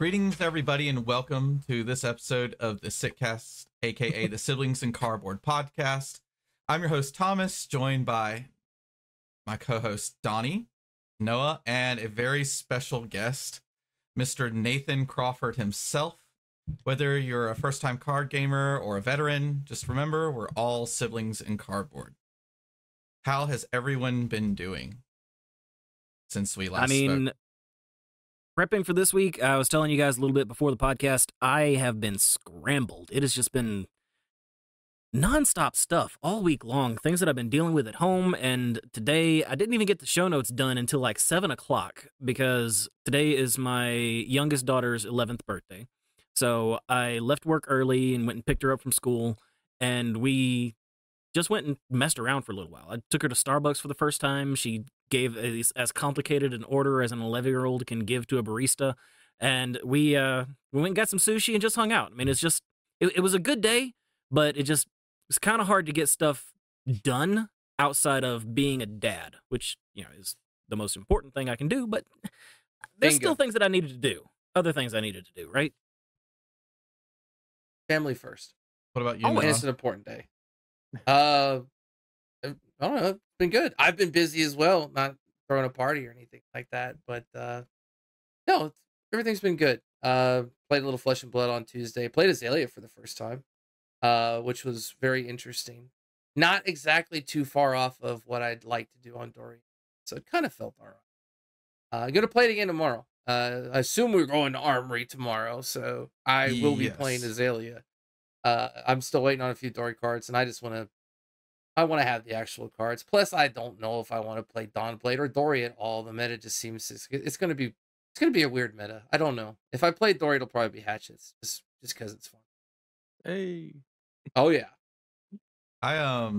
Greetings, everybody, and welcome to this episode of the Sitcast, aka the Siblings in Cardboard podcast. I'm your host, Thomas, joined by my co-host, Donnie, Noah, and a very special guest, Mr. Nathan Crawford himself. Whether you're a first-time card gamer or a veteran, just remember we're all siblings in cardboard. How has everyone been doing since we last spoke? Prepping for this week, I was telling you guys a little bit before the podcast, I have been scrambled. It has just been nonstop stuff all week long, things that I've been dealing with at home, and today I didn't even get the show notes done until like 7 o'clock because today is my youngest daughter's 11th birthday. So I left work early and went and picked her up from school, and we just went and messed around for a little while. I took her to Starbucks for the first time. She gave as complicated an order as an 11-year-old can give to a barista, and we went and got some sushi and just hung out. I mean, it's just it was a good day, but it's kind of hard to get stuff done outside of being a dad, which is the most important thing I can do. But there's still things that I needed to do, other things I needed to do, right? Family first. What about you? And it's an important day. I don't know. It's been good. I've been busy as well, not throwing a party or anything like that. But no, everything's been good. Played a little Flesh and Blood on Tuesday. Played Azalea for the first time, which was very interesting. Not exactly too far off of what I'd like to do on Dory, so it kind of felt all right. I'm gonna play it again tomorrow. I assume we're going to Armory tomorrow, so I will be playing Azalea. I'm still waiting on a few Dory cards, and I want to have the actual cards. Plus, I don't know if I want to play Dawnblade or Dory at all. The meta just seems it's gonna be a weird meta. I don't know. If I play Dory, it'll probably be Hatchets, just because it's fun. Hey. Oh yeah. I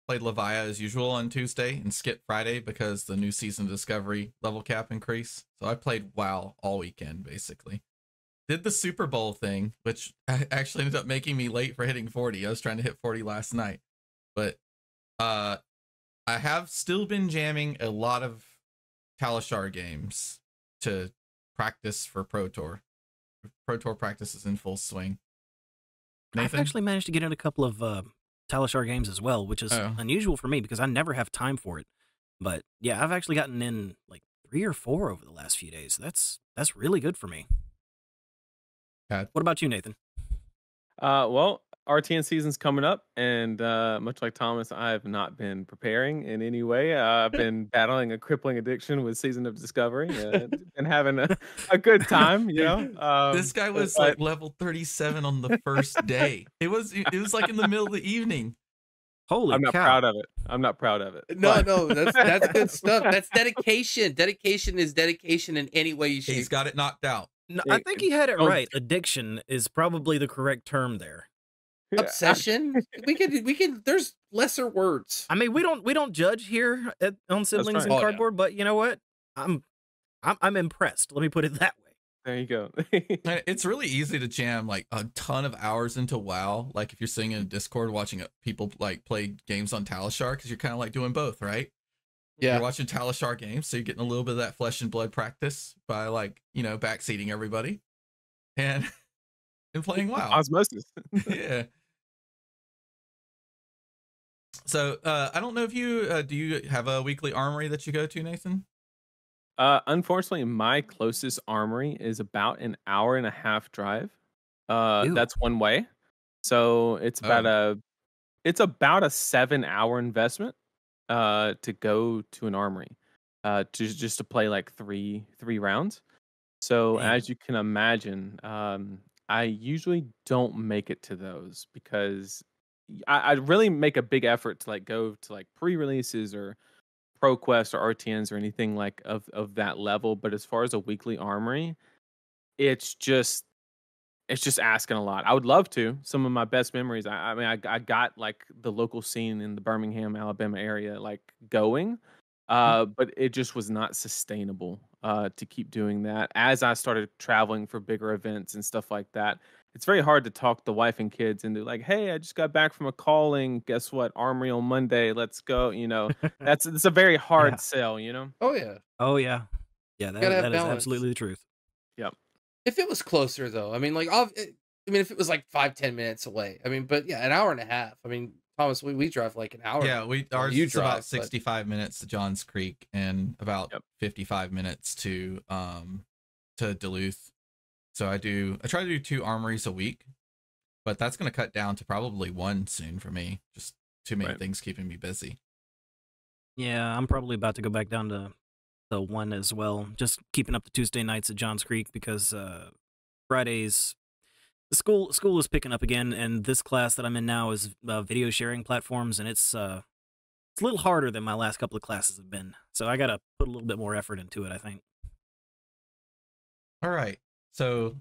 played Levia as usual on Tuesday and skipped Friday because the new season Discovery level cap increase. So I played WoW all weekend basically. Did the Super Bowl thing, which actually ended up making me late for hitting 40. I was trying to hit 40 last night, but I have still been jamming a lot of Talishar games to practice for Pro Tour. Pro Tour practice is in full swing. Nathan? I've actually managed to get in a couple of Talishar games as well, which is unusual for me because I never have time for it. But yeah, I've actually gotten in like 3 or 4 over the last few days. That's really good for me. What about you, Nathan? Well, RTN season's coming up, and much like Thomas, I have not been preparing in any way. I've been battling a crippling addiction with Season of Discovery and having a good time, this guy was like level 37 on the first day. It was like in the middle of the evening. Holy I'm not cow. proud of it. I'm not proud of it. No, that's good stuff. That's dedication. Dedication is dedication in any way you should. He's got it knocked out. No, I think he had it right. Addiction is probably the correct term there. Obsession. we can. There's lesser words. I mean, we don't judge here on Siblings in Cardboard, but you know what? I'm impressed. Let me put it that way. There you go. It's really easy to jam like a ton of hours into WoW. Like if you're sitting in a Discord watching people like play games on Talishar, because you're kind of like doing both, right? Yeah, you're watching Talishar games, so you're getting a little bit of that flesh and blood practice by like backseating everybody and playing WoW. Osmosis. Yeah. So I don't know if you do you have a weekly armory that you go to, Nathan? Unfortunately, my closest armory is about an hour and a half drive. That's one way, so it's about a 7-hour investment to go to an armory to play like three rounds. So as you can imagine, I usually don't make it to those because I really make a big effort to like go to like pre-releases or ProQuest or RTNs or anything like of that level. But as far as a weekly armory, it's just asking a lot. I would love to. Some of my best memories. I got like the local scene in the Birmingham, Alabama area like going, but it just was not sustainable to keep doing that. As I started traveling for bigger events and stuff like that, it's very hard to talk the wife and kids into like, hey, I just got back from a calling. Guess what? Armory on Monday. Let's go. It's a very hard sell. Oh yeah. Oh yeah. Yeah, that is absolutely the truth. Yep. If it was closer though, I mean, like, if it was like 5-10 minutes away, I mean, but yeah, an hour and a half. I mean, Thomas, we drive like an hour. Yeah, ours you is drive, about 65 minutes to Johns Creek and about Yep. 55 minutes to Duluth. So I try to do 2 armories a week, but that's going to cut down to probably 1 soon for me. Just too many things keeping me busy. Yeah, I'm probably about to go back down to the 1 as well. Just keeping up the Tuesday nights at Johns Creek because Fridays the school is picking up again, and this class that I'm in now is video sharing platforms, and it's a little harder than my last couple of classes have been. So I got to put a little bit more effort into it, I think. All right. So,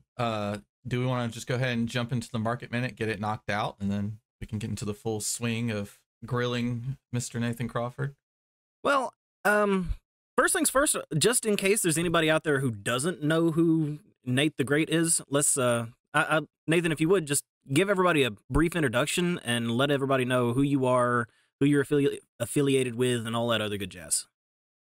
do we want to just go ahead and jump into the market minute, get it knocked out, and then we can get into the full swing of grilling Mr. Nathan Crawford? Well, first things first, just in case there's anybody out there who doesn't know who Nate the Great is, let's Nathan, if you would, just give everybody a brief introduction and let everybody know who you are, who you're affiliated with, and all that other good jazz.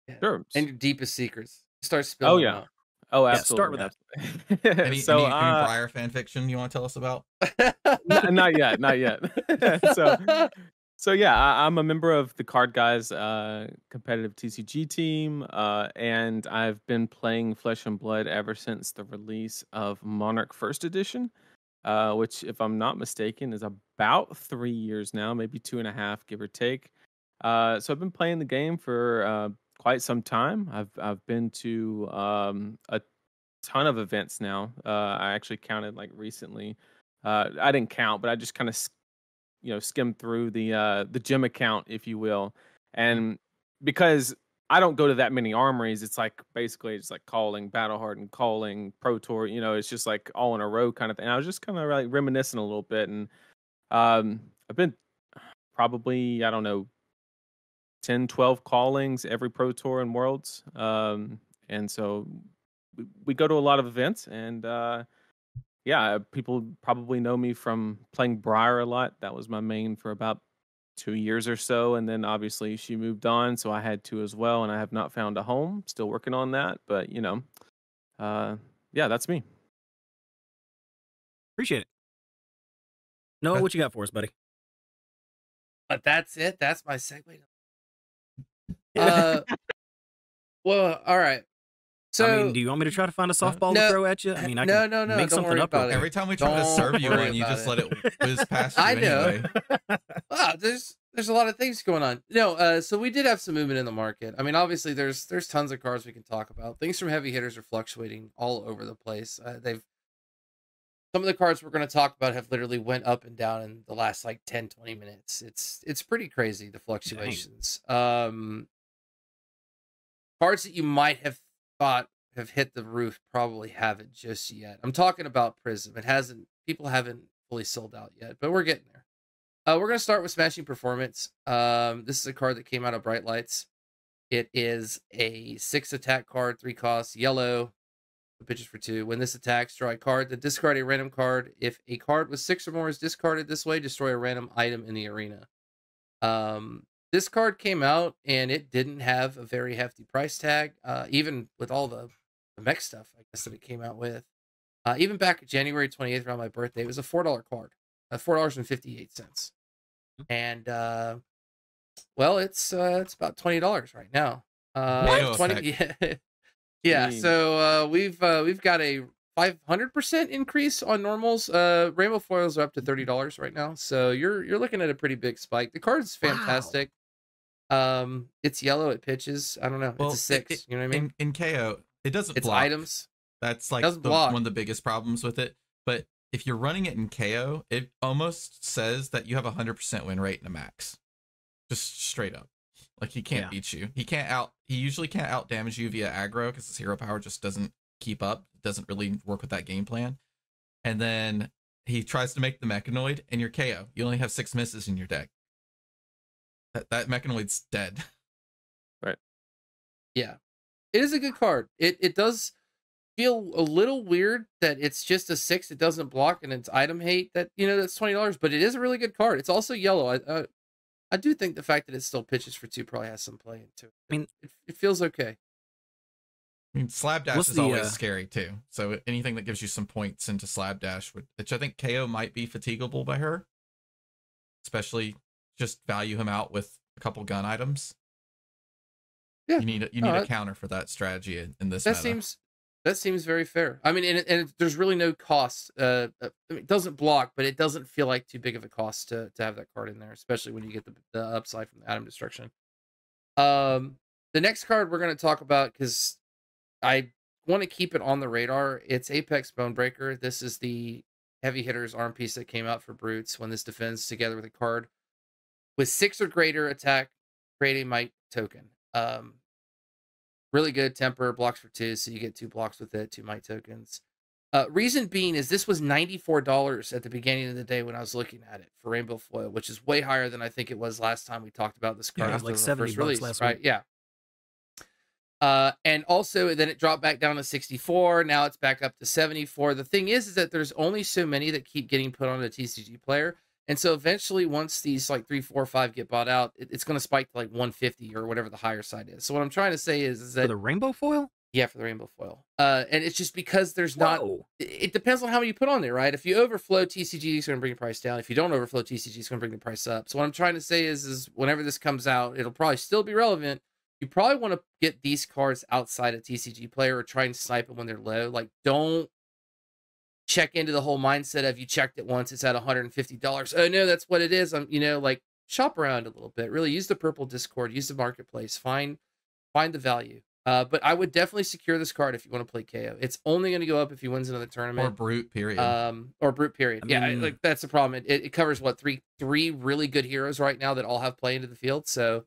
Yeah. Sure. And your deepest secrets. Start spilling them out. Oh, Yeah, absolutely. start with that. Any Briar fan fiction you want to tell us about? Not yet. So yeah, I'm a member of the Card Guyz competitive TCG team, and I've been playing Flesh and Blood ever since the release of Monarch First Edition, which, if I'm not mistaken, is about 3 years now, maybe 2.5, give or take. So I've been playing the game for quite some time. I've been to a ton of events now. I actually counted like recently. I didn't count, but I just kind of skim through the gym account, if you will, and because I don't go to that many armories, it's like basically it's like calling Battle Hardened, calling Pro Tour, it's just like all in a row kind of thing. I was just kind of like reminiscing a little bit, and I've been probably, I don't know, 10-12 callings every Pro Tour and Worlds, and so we go to a lot of events, and yeah, people probably know me from playing Briar a lot. That was my main for about 2 years or so. And then obviously she moved on, so I had to as well. And I have not found a home. Still working on that. But, yeah, that's me. Appreciate it. Noah, what you got for us, buddy? But that's it. That's my segue. Well, all right. So, I mean, do you want me to try to find a softball to throw at you? I mean, I can no, make don't something worry up. about it. Every time we try to serve you one, you just let it whiz past you I know. anyway. Wow, there's a lot of things going on. No, so we did have some movement in the market. I mean, obviously there's tons of cards we can talk about. Things from heavy hitters are fluctuating all over the place. Some of the cards we're going to talk about have literally went up and down in the last like 10-20 minutes. It's pretty crazy, the fluctuations. Cards that you might have thought have hit the roof probably haven't just yet. I'm talking about Prism. People haven't fully sold out yet, but we're getting there. We're going to start with Smashing Performance. This is a card that came out of Bright Lights. It is a 6 attack card, 3 costs, yellow, pitches for 2. When this attacks, draw a card, then discard a random card. If a card with 6 or more is discarded this way, destroy a random item in the arena. This card came out and it didn't have a very hefty price tag, even with all the mech stuff, I guess, that it came out with. Even back January 28th, around my birthday, it was a $4 card, $4.58. And well, it's about $20 right now. 20, yeah. So we've got a 500% increase on normals. Rainbow foils are up to $30 right now, so you're looking at a pretty big spike. The card's fantastic. Wow. It's yellow, it pitches. I don't know. Well, it's a 6. You know what I mean? In KO, it doesn't it's block. Items. That's like one of the biggest problems with it. But if you're running it in KO, it almost says that you have a 100% win rate in a max. Just straight up. Like, he can't beat you. He usually can't out damage you via aggro because his hero power just doesn't keep up. It doesn't really work with that game plan. And then he tries to make the Mechanoid and you're KO. You only have 6 misses in your deck. That Mechanoid's dead. Right. Yeah. It is a good card. It does feel a little weird that it's just a 6. It doesn't block and it's item hate. That's $20, but it is a really good card. It's also yellow. I do think the fact that it still pitches for 2 probably has some play into it. I mean, it feels okay. I mean, slab dash What's is the, always scary too. So anything that gives you some points into slab dash, which I think KO might be fatigable by her, especially just value him out with a couple gun items. Yeah, you need a counter for that strategy in this meta. That seems very fair. I mean, and there's really no cost. I mean, it doesn't block, but it doesn't feel like too big of a cost to have that card in there, especially when you get the upside from the Atom Destruction. The next card we're going to talk about, because I want to keep it on the radar. It's Apex Bonebreaker. This is the heavy hitters arm piece that came out for brutes. When this defends together with a card with 6 or greater attack, create a might token. Really good temper, blocks for 2, so you get 2 blocks with it, 2 might tokens. Reason being is this was $94 at the beginning of the day when I was looking at it for Rainbow Foil, which is way higher than I think it was last time we talked about this card. Yeah, it was like $70 last week. Yeah. And also then it dropped back down to 64. Now it's back up to 74. The thing is that there's only so many that keep getting put on a TCG player. And so eventually once these like 3, 4, 5 get bought out, it's going to spike to like 150 or whatever the higher side is. So what I'm trying to say is that for the Rainbow Foil? Yeah, for the Rainbow Foil. And it's just because there's not, it depends on how many you put on there, right? If you overflow TCG, it's going to bring the price down. If you don't overflow TCG, it's going to bring the price up. So what I'm trying to say is whenever this comes out, it'll probably still be relevant. You probably want to get these cards outside a TCG player or try and snipe them when they're low. Like, don't check into the whole mindset of you checked it once, it's at $150. Oh no, that's what it is. Like shop around a little bit. Really use the purple Discord, use the marketplace, find the value. But I would definitely secure this card if you want to play KO. It's only going to go up if he wins another tournament. Or brute, period. Or brute, period. Like that's the problem. It covers what, three really good heroes right now that all have play into the field. So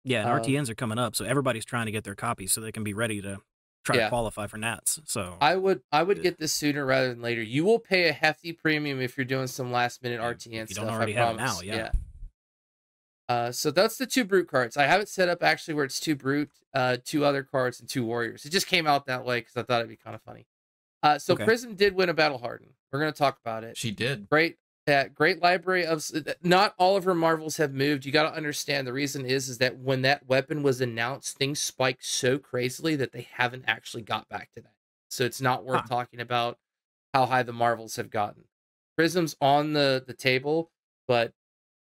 yeah, and RTNs are coming up, so everybody's trying to get their copies so they can be ready to try to qualify for Nats. So I would get this sooner rather than later. You will pay a hefty premium if you're doing some last minute RTN you stuff. Don't already I have promise. it now, yeah. So that's the 2 brute cards. I have it set up actually where it's 2 brute, 2 other cards, and 2 warriors. It just came out that way because I thought it'd be kind of funny. So okay. Prism did win a Battle Hardened. We're going to talk about it. She did. Great library of. Not all of her marvels have moved. You got to understand the reason is that when that weapon was announced, things spiked so crazily that they haven't actually got back to that. So it's not worth talking about how high the marvels have gotten. Prism's on the table, but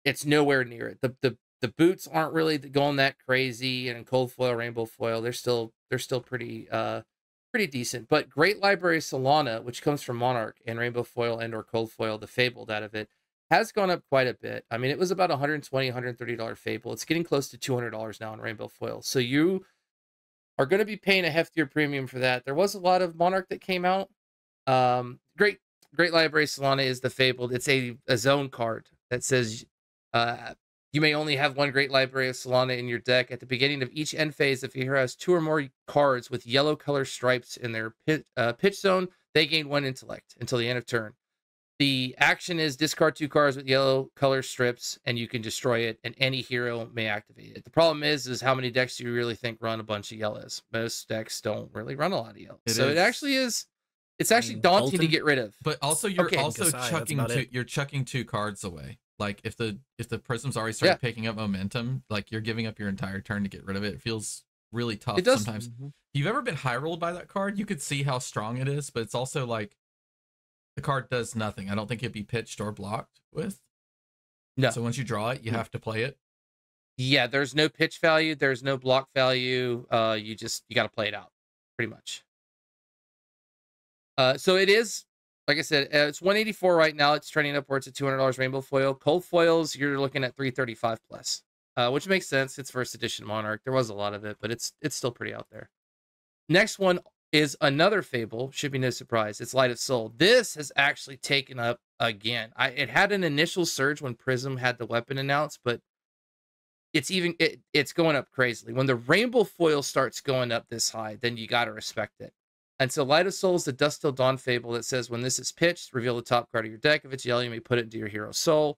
it's nowhere near it. The boots aren't really going that crazy, and cold foil, rainbow foil, they're still pretty decent. But Great Library Solana, which comes from Monarch and rainbow foil and or cold foil, the fabled out of it, has gone up quite a bit. I mean, it was about $120, $130 fable. It's getting close to $200 now in rainbow foil. So you are going to be paying a heftier premium for that. There was a lot of Monarch that came out. Great Library Solana is the fabled. It's a zone card that says you may only have 1 Great Library of Solana in your deck. At the beginning of each end phase, if your hero has 2 or more cards with yellow color stripes in their pitch zone, they gain 1 intellect until the end of turn. The action is discard 2 cards with yellow color strips, and you can destroy it, and any hero may activate it. The problem is how many decks do you really think run a bunch of yellows? Most decks don't really run a lot of yellows. It's actually daunting to get rid of. But also you're chucking 2 cards away. Like if the Prism's already started picking up momentum, like you're giving up your entire turn to get rid of it. It feels really tough sometimes. If you've ever been high rolled by that card, you could see how strong it is, but it's also like the card does nothing. I don't think it'd be pitched or blocked with. No. So once you draw it, you have to play it. Yeah, there's no pitch value, there's no block value. You got to play it out, pretty much. So it is, like I said, it's 184 right now. It's trending upwards at $200 rainbow foil. Cold foils, you're looking at 335 plus, which makes sense. It's first edition Monarch. There was a lot of it, but it's still pretty out there. Next one is another fable. Should be no surprise. It's Light of Soul. This has actually taken up again. It had an initial surge when Prism had the weapon announced, but it's going up crazily. When the rainbow foil starts going up this high, then you got to respect it. And so Light of Soul is the Dusk Till Dawn fable that says when this is pitched, reveal the top card of your deck. If it's yellow, you may put it into your hero's soul.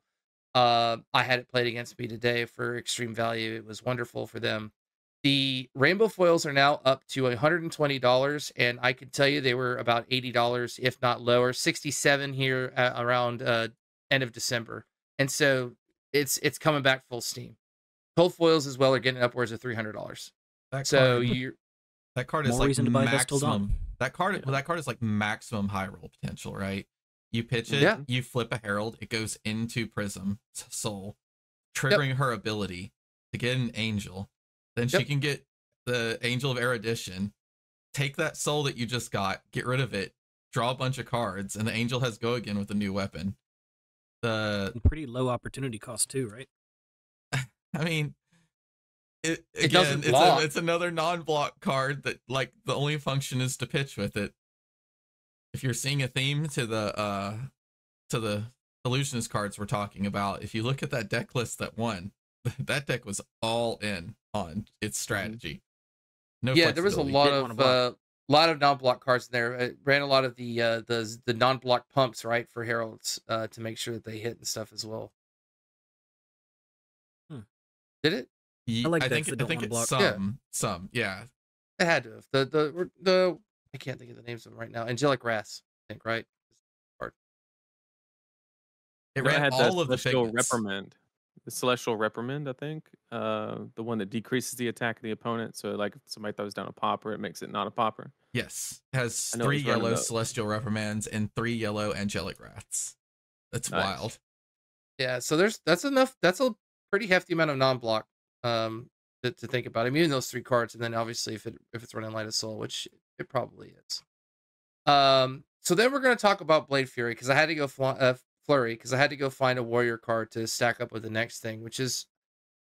I had it played against me today for extreme value. It was wonderful for them. The rainbow foils are now up to $120, and I can tell you they were about $80, if not lower, 67 here around end of December. And so it's coming back full steam. Cold foils as well are getting upwards of $300. That That card is More like reason to buy Dust Till Dawn. maximum. That card, Yeah. well, that card is like maximum high roll potential, right? You pitch it, Yeah. you flip a Herald, it goes into Prism Soul, triggering her ability to get an Angel. Then she can get the Angel of Erudition, take that soul that you just got, get rid of it, draw a bunch of cards, and the Angel has go again with a new weapon. Pretty low opportunity cost too, right? I mean, it doesn't again, block. it's another non-block card that like the only function is to pitch with it. If you're seeing a theme to the illusionist cards we're talking about, if you look at that deck list that won, that deck was all in on its strategy. No, Yeah, there was a lot Didn't wanna of non-block cards in there. It ran a lot of the non-block pumps, right, for heralds to make sure that they hit and stuff as well. Did it? I like I decks think that don't it's wanna some, yeah. It had to have. The I can't think of the names of them right now. Angelic Wrath, I think, right? It I ran had all of the Celestial figments. Reprimand. The Celestial Reprimand, I think. The one that decreases the attack of the opponent. So like if somebody throws down a popper, it makes it not a popper. Yes, has I know it 3 was running yellow those. Celestial Reprimands and 3 yellow Angelic Wraths. That's Nice. wild. Yeah, so that's enough. That's a pretty hefty amount of non-block to think about. I mean, even those 3 cards, and then obviously if it's running Light of Soul, which it probably is. So then we're going to talk about Blade Fury because I had to go Flurry because I had to go find a warrior card to stack up with the next thing, which is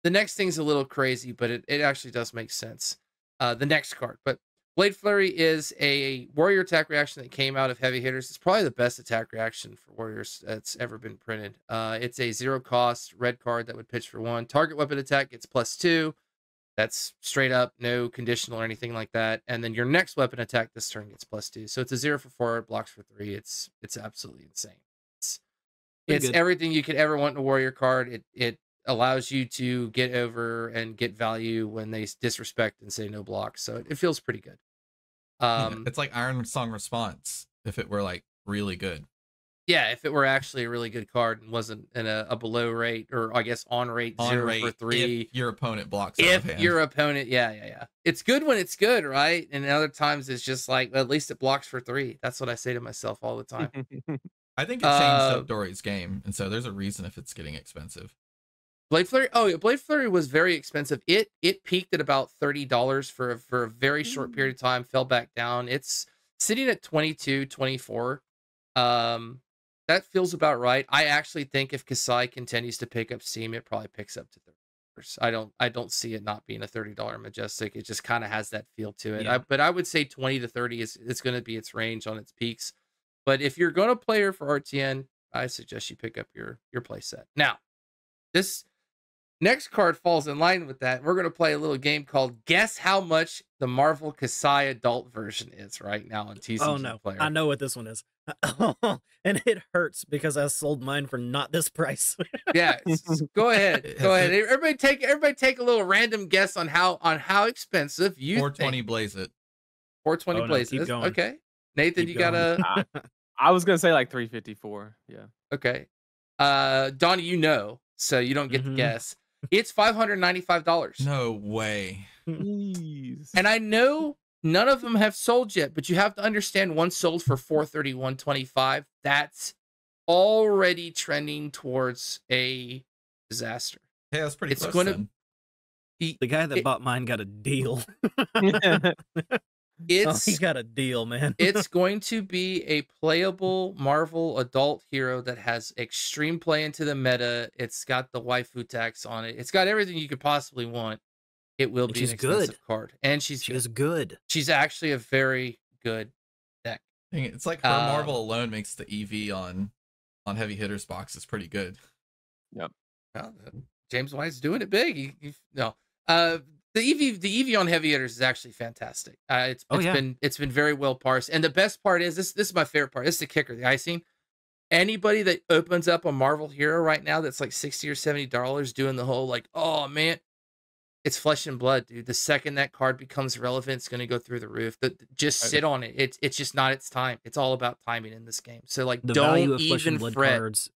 the next thing's a little crazy, but it actually does make sense. The next card, but Blade Flurry is a warrior attack reaction that came out of heavy hitters. It's probably the best attack reaction for warriors that's ever been printed. It's a 0 cost red card that would pitch for 1. Target weapon attack gets +2. That's straight up, no conditional or anything like that. And then your next weapon attack this turn gets +2. So it's a 0 for 4, it blocks for 3. It's absolutely insane. It's good. everything you could ever want in a warrior card. It allows you to get over and get value when they disrespect and say no block. So it feels pretty good. It's like Iron Song Response if it were like really good. Yeah, if it were actually a really good card and wasn't in a below rate or I guess on rate On 0 rate for 3. if your opponent blocks out of If hand. your opponent, yeah. It's good when it's good, right? And other times it's just like, well, at least it blocks for 3. That's what I say to myself all the time. I think it changed up Dory's game, and so there's a reason if it's getting expensive. Blade Flurry. Oh, yeah, Blade Flurry was very expensive. It peaked at about $30 for a very short period of time, fell back down. It's sitting at 22, 24. That feels about right. I actually think if Kasai continues to pick up steam, it probably picks up to $30. I don't see it not being a $30 Majestic. It just kind of has that feel to it. Yeah. But I would say 20 to 30 it's going to be its range on its peaks. But if you're going to play her for RTN, I suggest you pick up your play set. Now, this next card falls in line with that. We're going to play a little game called Guess How Much the Marvel Kasai adult version is right now on TCG Oh no, Player. I know what this one is. And it hurts because I sold mine for not this price. Yeah, go ahead. Go ahead. Everybody take a little random guess on how expensive you 420 think. blaze it. 420 Oh, no, Blaze keep is. going. Okay. Nathan, Keep you got a I was gonna say like 354. Yeah. okay. Donnie, you know, so you don't get to Mhm. guess. It's $595. No way. Jeez. And I know none of them have sold yet, but you have to understand one sold for $431.25. That's already trending towards a disaster. Hey, that's pretty It's close gonna- then. The guy that bought mine got a deal. He got a deal, man. It's going to be a playable Marvel adult hero that has extreme play into the meta. It's got the waifu tax on it. It's got everything you could possibly want. It will And be she's an expensive good. card. And she's She good. is good. She's actually a very good deck. Dang it, it's like her Marvel alone makes the EV on heavy hitters boxes pretty good. Well, James White's doing it big. The EV on heavy hitters is actually fantastic. It's been very well parsed. And the best part is this is my favorite part. This is the kicker, the icing. Anybody that opens up a Marvel hero right now that's like $60 or $70 doing the whole like, oh man, it's flesh and blood, dude. The second that card becomes relevant, it's gonna go through the roof. Just sit on it. It's just not its time. It's all about timing in this game. So like The value don't of flesh and even blood fret. cards.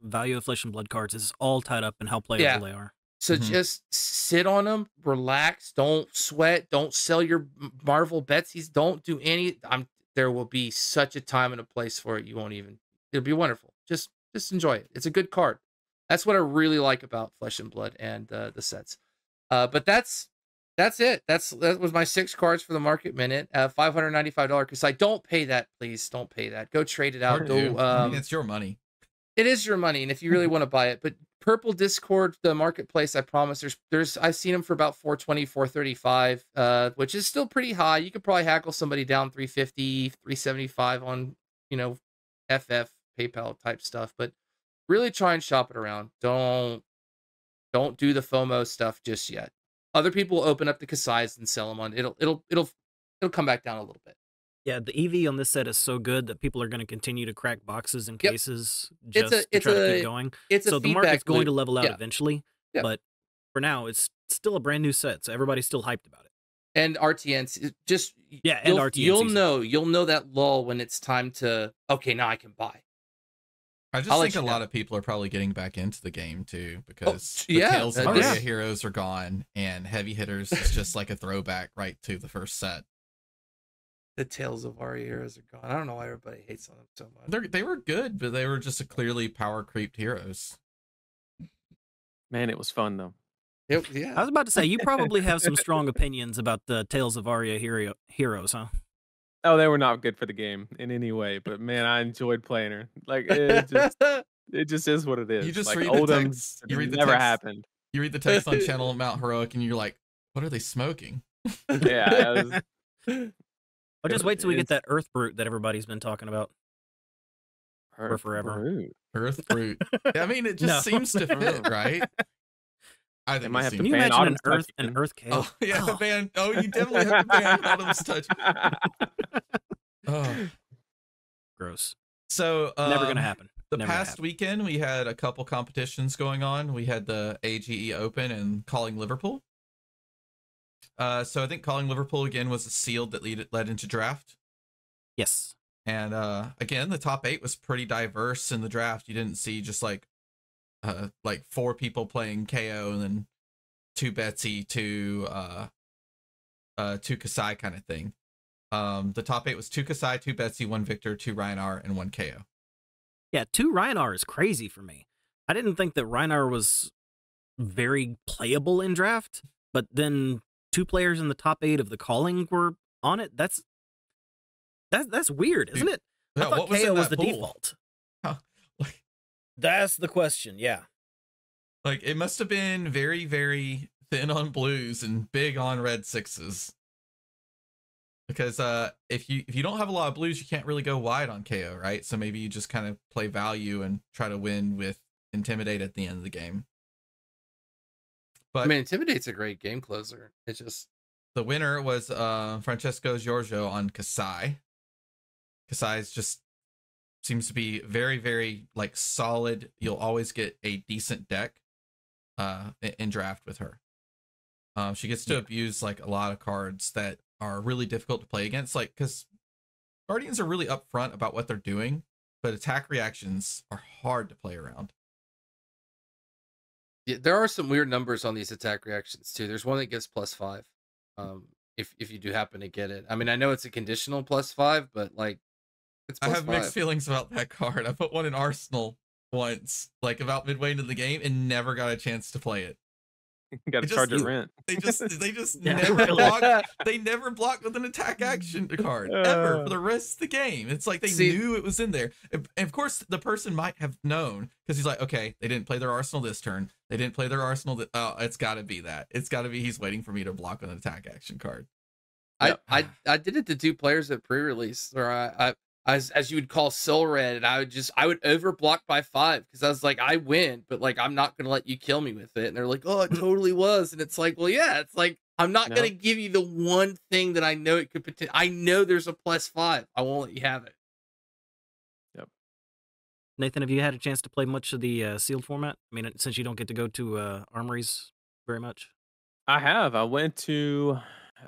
Value of flesh and blood cards is all tied up in how playable they are. So Mhm. just sit on them, relax, don't sweat, don't sell your Marvel Betsies, don't do any. There will be such a time and a place for it. You won't even. It'll be wonderful. Just enjoy it. It's a good card. That's what I really like about Flesh and Blood and the sets. But that's it. That was my 6 cards for the market minute. $595. Because I don't pay that. Please don't pay that. Go trade it Or out. do. Go. I mean, it's your money. It is your money, and if you really want to buy it, but Purple Discord, the marketplace, I promise there's I've seen them for about 420, 435, which is still pretty high. You could probably hackle somebody down 350, 375 on, FF, PayPal type stuff, but really try and shop it around. Don't do the FOMO stuff just yet. Other people will open up the Kasai's and sell them on. It'll come back down a little bit. Yeah, the EV on this set is so good that people are going to continue to crack boxes and Yep. cases It's just to try to keep going. It's So a the market's feedback going loop. to level out Yeah. eventually, Yeah. but for now, it's still a brand new set, so everybody's still hyped about it. And RTNs, just Yeah, and RTN you'll season. you'll know that lull when it's time to, okay, now I can buy. I I'll just let think a you lot know. of people are probably getting back into the game too because the yeah, Tales of this- Aria heroes are gone and Heavy Hitters is just like a throwback right to the first set. The Tales of Aria heroes are gone. I don't know why everybody hates on them so much. They were good, but they were just a clearly power creeped heroes. Man, it was fun though. I Yeah. was about to say, you probably have some strong opinions about the Tales of Aria heroes, huh? Oh, they were not good for the game in any way, but man, I enjoyed playing her. Like it just is what it is. You just like read the Oldham text. You read the never text. happened. You read the text on Channel Mount Heroic and you're like, what are they smoking? Yeah, I'll just wait till we get It's- that Earth Brute that everybody's been talking about. Earth forever. Brute. Earth Brute. I mean, it just No. seems to fit, right? I think might it have to Can seems- you ban imagine an Autumn's touch Earth again. KO? Oh yeah, Oh. ban. Oh, you definitely have to ban Autumn's touch. Oh. Gross. So Never gonna happen. The Never gonna past happen. weekend, we had a couple competitions going on. We had the AGE Open and Calling Liverpool. So I think Calling Liverpool again was a sealed that led into draft. Yes. And again, the top 8 was pretty diverse in the draft. You didn't see just like 4 people playing KO and then 2 Betsy, 2 Kasai kind of thing. The top 8 was 2 Kasai, 2 Betsy, 1 Victor, 2 Rhinar, and 1 KO. Yeah, 2 Rhinar is crazy for me. I didn't think that Rhinar was very playable in draft, but then 2 players in the top 8 of the calling were on it. That's weird, isn't it? Yeah, I thought what was KO in was that the pool? default. Huh. That's the question, yeah. Like it must have been very, very thin on blues and big on red 6s. Because if you don't have a lot of blues, you can't really go wide on KO, right? So maybe you just kind of play value and try to win with Intimidate at the end of the game. But I mean, Intimidate's a great game closer. It's just the winner was Francesco Giorgio on Kasai. Kasai's just seems to be very, very like solid. You'll always get a decent deck in draft with her. She gets to abuse like a lot of cards that are really difficult to play against, like because Guardians are really upfront about what they're doing, but attack reactions are hard to play around. yeah, there are some weird numbers on these attack reactions too. There's one that gives +5. If you do happen to get it. I mean, I know it's a conditional +5, but like it's I have +5. mixed feelings about that card. I put one in Arsenal once, like about midway into the game, and never got a chance to play it. Got to It charge just- it rent. They just Yeah, never really. blocked. They never blocked with an attack action card ever for the rest of the game. It's like they See- knew it was in there. And of course, the person might have known because he's like, okay, they didn't play their Arsenal this turn. They didn't play their Arsenal. Oh, it's got to be that. It's got to be he's waiting for me to block an attack action card. I did it to 2 players at pre-release, or I as you would call Soul Red, and I would overblock by 5 because I was like, I win, but like I'm not gonna let you kill me with it. And they're like, oh, it totally was, and it's like, well, yeah, it's like I'm not No. gonna give you the one thing that I know it could potentially. I know there's a +5. I won't let you have it. Nathan, have you had a chance to play much of the sealed format? I mean, since you don't get to go to armories very much. I have. I went to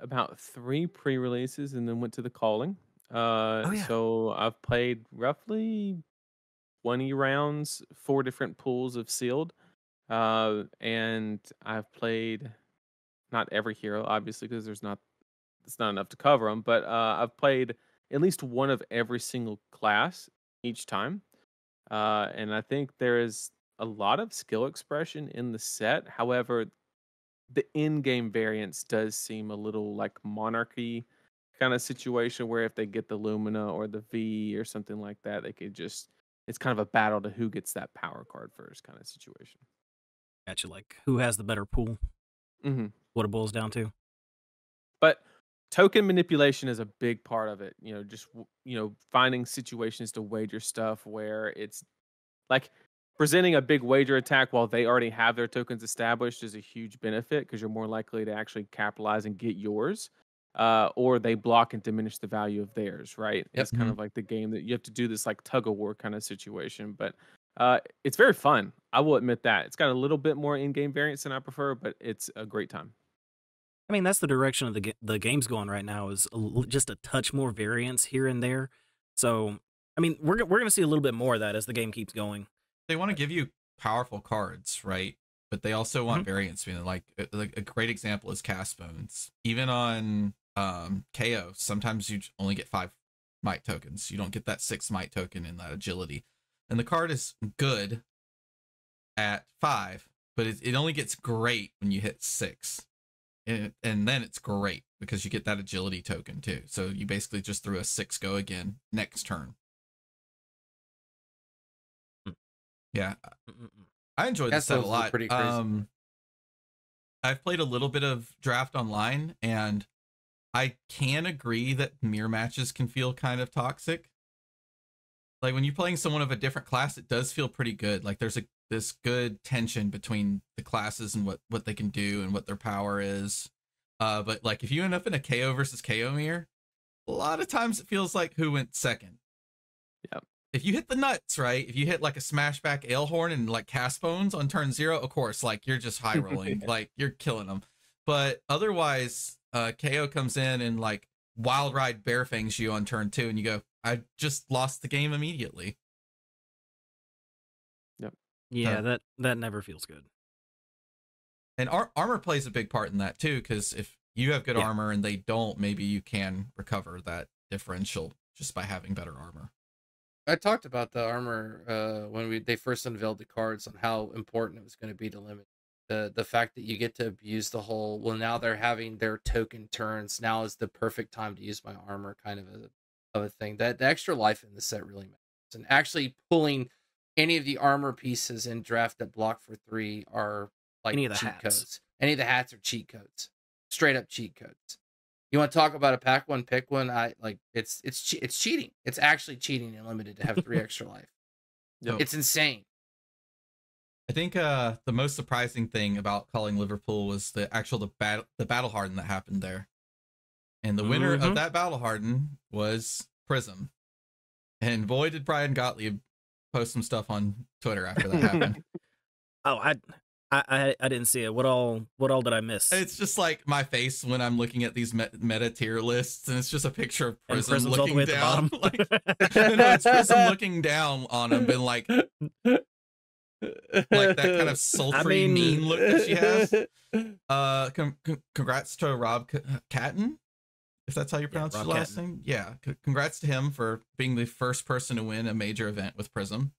about 3 pre-releases and then went to the calling. Yeah. So I've played roughly 20 rounds, 4 different pools of sealed. And I've played not every hero, obviously, because it's not enough to cover them. But I've played at least one of every single class each time. And I think there is a lot of skill expression in the set. However, the in-game variance does seem a little like monarchy kind of situation where if they get the Lumina or the V or something like that, they could just it's kind of a battle to who gets that power card first kind of situation. Gotcha. Like, who has the better pool? hmm What it boils down to. But token manipulation is a big part of it. Just finding situations to wager stuff where it's like presenting a big wager attack while they already have their tokens established is a huge benefit because you're more likely to actually capitalize and get yours. Or they block and diminish the value of theirs, right? Yep. It's kind of like the game that you have to do this like tug of war kind of situation. But it's very fun. I will admit that. It's got a little bit more in-game variance than I prefer, but it's a great time. I mean, that's the direction of the game's going right now, is just a touch more variance here and there. So, I mean, we're going to see a little bit more of that as the game keeps going. They want to give you powerful cards, right? But they also want variance. Like a great example is Cast Bones. Even on KO, sometimes you only get 5 might tokens. You don't get that 6 might token in that agility. And the card is good at 5, but it only gets great when you hit 6. And then it's great because you get that agility token too. So you basically just threw a 6 go again next turn. Yeah. I enjoyed this set a lot. Pretty crazy. I've played a little bit of Draft Online, and I can agree that mirror matches can feel kind of toxic. Like when you're playing someone of a different class, it does feel pretty good. Like there's this good tension between the classes and what they can do and what their power is. But like if you end up in a KO versus KO mirror, a lot of times it feels like who went second. Yeah. If you hit the nuts, right? If you hit like a smashback Alehorn and like Cast Bones on turn 0, of course, like you're just high rolling, like you're killing them. But otherwise, KO comes in and like Wild Ride Bear Fangs you on turn 2, and you go, I just lost the game immediately. Yep. Yeah, that never feels good. And armor plays a big part in that too, because if you have good armor and they don't, maybe you can recover that differential just by having better armor. I talked about the armor when they first unveiled the cards on how important it was going to be to limit the fact that you get to abuse the whole, well, now they're having their token turns, now is the perfect time to use my armor kind of a thing. That the extra life in the set really matters. And actually pulling any of the armor pieces in draft that block for 3 are like cheat codes. Any of the hats are cheat codes. Straight up cheat codes. You want to talk about a pack one, pick one? It's cheating. It's actually cheating in limited to have 3 extra life. Yep. It's insane. I think the most surprising thing about calling Liverpool was the battle harden that happened there. And the winner of that battle harden was Prism. And boy, did Brian Gottlieb post some stuff on Twitter after that happened. Oh, I didn't see it. What all did I miss? It's just like my face when I'm looking at these meta tier lists, and it's just a picture of Prism looking all the way down. At the bottom. Like, no, it's Prism looking down on him, and like that kind of sultry, mean look that she has. Congrats to Rob Catton, if that's how you pronounce his last name. Yeah, congrats to him for being the first person to win a major event with Prism.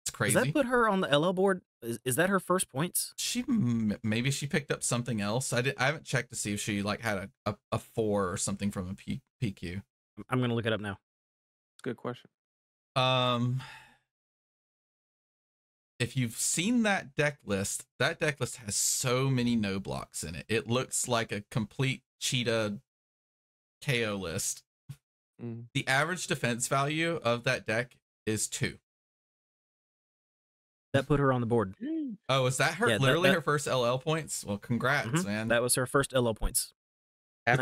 It's crazy. Does that put her on the LL board? Is that her first points? Maybe she picked up something else. I haven't checked to see if she like had a 4 or something from a PQ. I'm gonna look it up now. It's a good question. If you've seen that deck list has so many no blocks in it. It looks like a complete cheetah KO list. The average defense value of that deck is 2. That put her on the board. Oh, is that her? Yeah, literally her first LL points? Well, congrats, man. That was her first LL points. The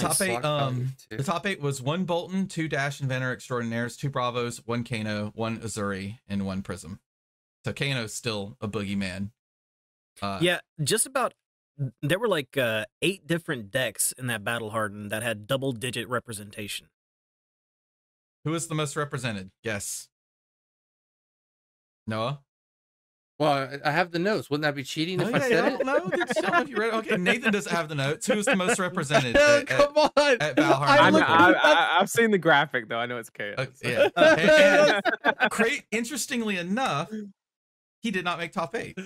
top 8 was 1 Bolton, 2 Dash Inventor Extraordinaires, 2 Bravos, 1 Kano, 1 Azuri, and 1 Prism. So Kano's still a boogeyman. Yeah, just about. There were like 8 different decks in that battle harden that had double-digit representation. Who was the most represented? Guess. Noah? Well, I have the notes. Wouldn't that be cheating if I Okay, said I it? don't know. I don't know if you read it. Okay, Nathan doesn't have the notes. Who's the most represented Come on. at Valheim? I've seen the graphic though. I know it's chaos. Yeah. Interestingly enough, he did not make top 8.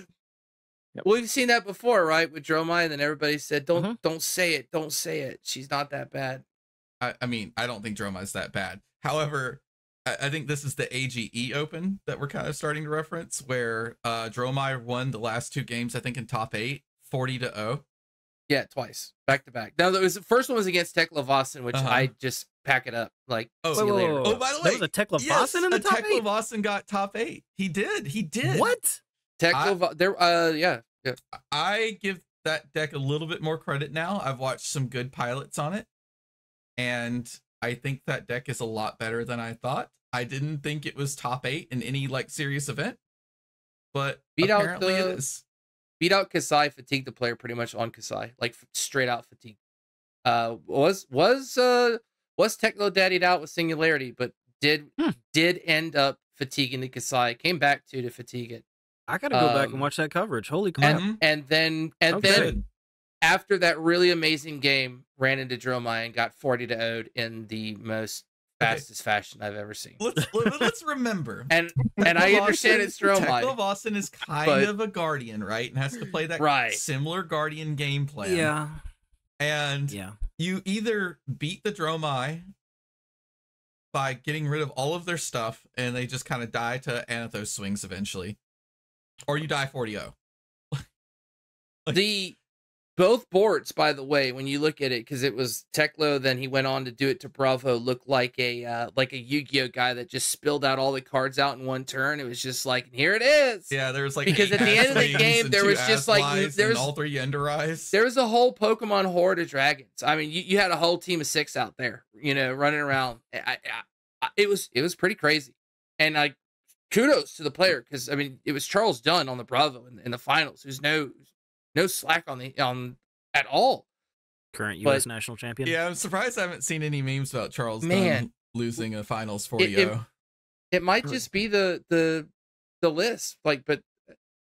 Well, we've seen that before, right? With Dromai, and then everybody said, don't say it. Don't say it. She's not that bad. I mean, I don't think Dromai's that bad. However, I think this is the AGE Open that we're kind of starting to reference, where Dromai won the last 2 games, I think, in top 8, 40-0. Yeah, twice, back to back. Now, the first one was against Tekla Vossen, which I just pack it up. Like, see you later. Oh, by the way, there was a Tekla Vossen in the top 8. Tekla Vossen got top 8. He did. What? Yeah. I give that deck a little bit more credit now. I've watched some good pilots on it, and I think that deck is a lot better than I thought. I didn't think it was top 8 in any like serious event, but apparently it is. Beat out Kasai, fatigue the player pretty much on Kasai, like straight out fatigue. Was Teklo daddied out with Singularity, but did end up fatiguing the Kasai. Came back to fatigue it. I gotta go back and watch that coverage. Holy crap! And then after that really amazing game, ran into Dromai and got 40-0'd in the most fastest fashion I've ever seen. Let's remember. and I understand it's Dromai. Tekla Vossen is kind of a Guardian, right? And has to play that similar Guardian game plan. Yeah. And you either beat the Dromai by getting rid of all of their stuff and they just kind of die to Anathos swings eventually, or you die 40-0. Both boards, by the way, when you look at it, because it was Teklo, then he went on to do it to Bravo, looked like a Yu-Gi-Oh guy that just spilled out all the cards out in one turn. It was just like, here it is. Yeah, there was like, because at the end of the game, there was just like there's all 3 Ender Eyes. There was a whole Pokemon horde of dragons. I mean, you had a whole team of 6 out there, running around. It was pretty crazy, and like kudos to the player, because I mean, it was Charles Dunn on the Bravo in the finals. There's no slack on at all. Current U.S. national champion. Yeah, I'm surprised I haven't seen any memes about Charles Dunn losing a finals 40-0. It might just be the list, like, but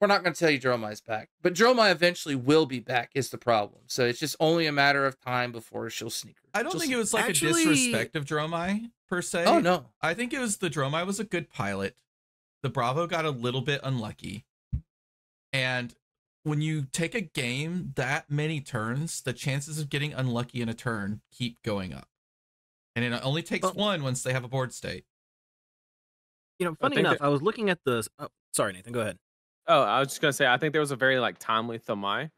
we're not going to tell you Dromai's back. But Dromai eventually will be back is the problem. So it's just only a matter of time before she'll sneak her. I don't think it was like a disrespect of Dromai per se. Oh no, I think it was the Dromai was a good pilot. The Bravo got a little bit unlucky, and when you take a game that many turns, the chances of getting unlucky in a turn keep going up. And it only takes one once they have a board state. Funny enough, I was looking at the... Oh, sorry, Nathan, go ahead. Oh, I was just going to say, I think there was a very timely Thamai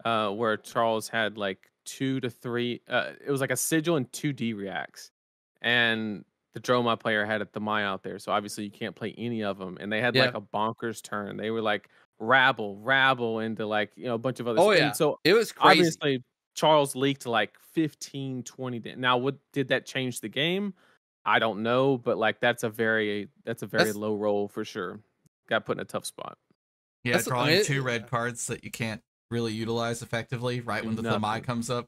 where Charles had 2 to 3... it was like a sigil and 2 D reacts. And the Dromai player had a Thamai out there, so obviously you can't play any of them. And they had a bonkers turn. They were rabble into a bunch of other stuff. Yeah. And so it was crazy. Obviously Charles leaked 15, 20. Now, did that change the game? I don't know, but that's a very low roll for sure. Got put in a tough spot. Yeah, drawing 2 red cards that you can't really utilize effectively right when the Thamai comes up.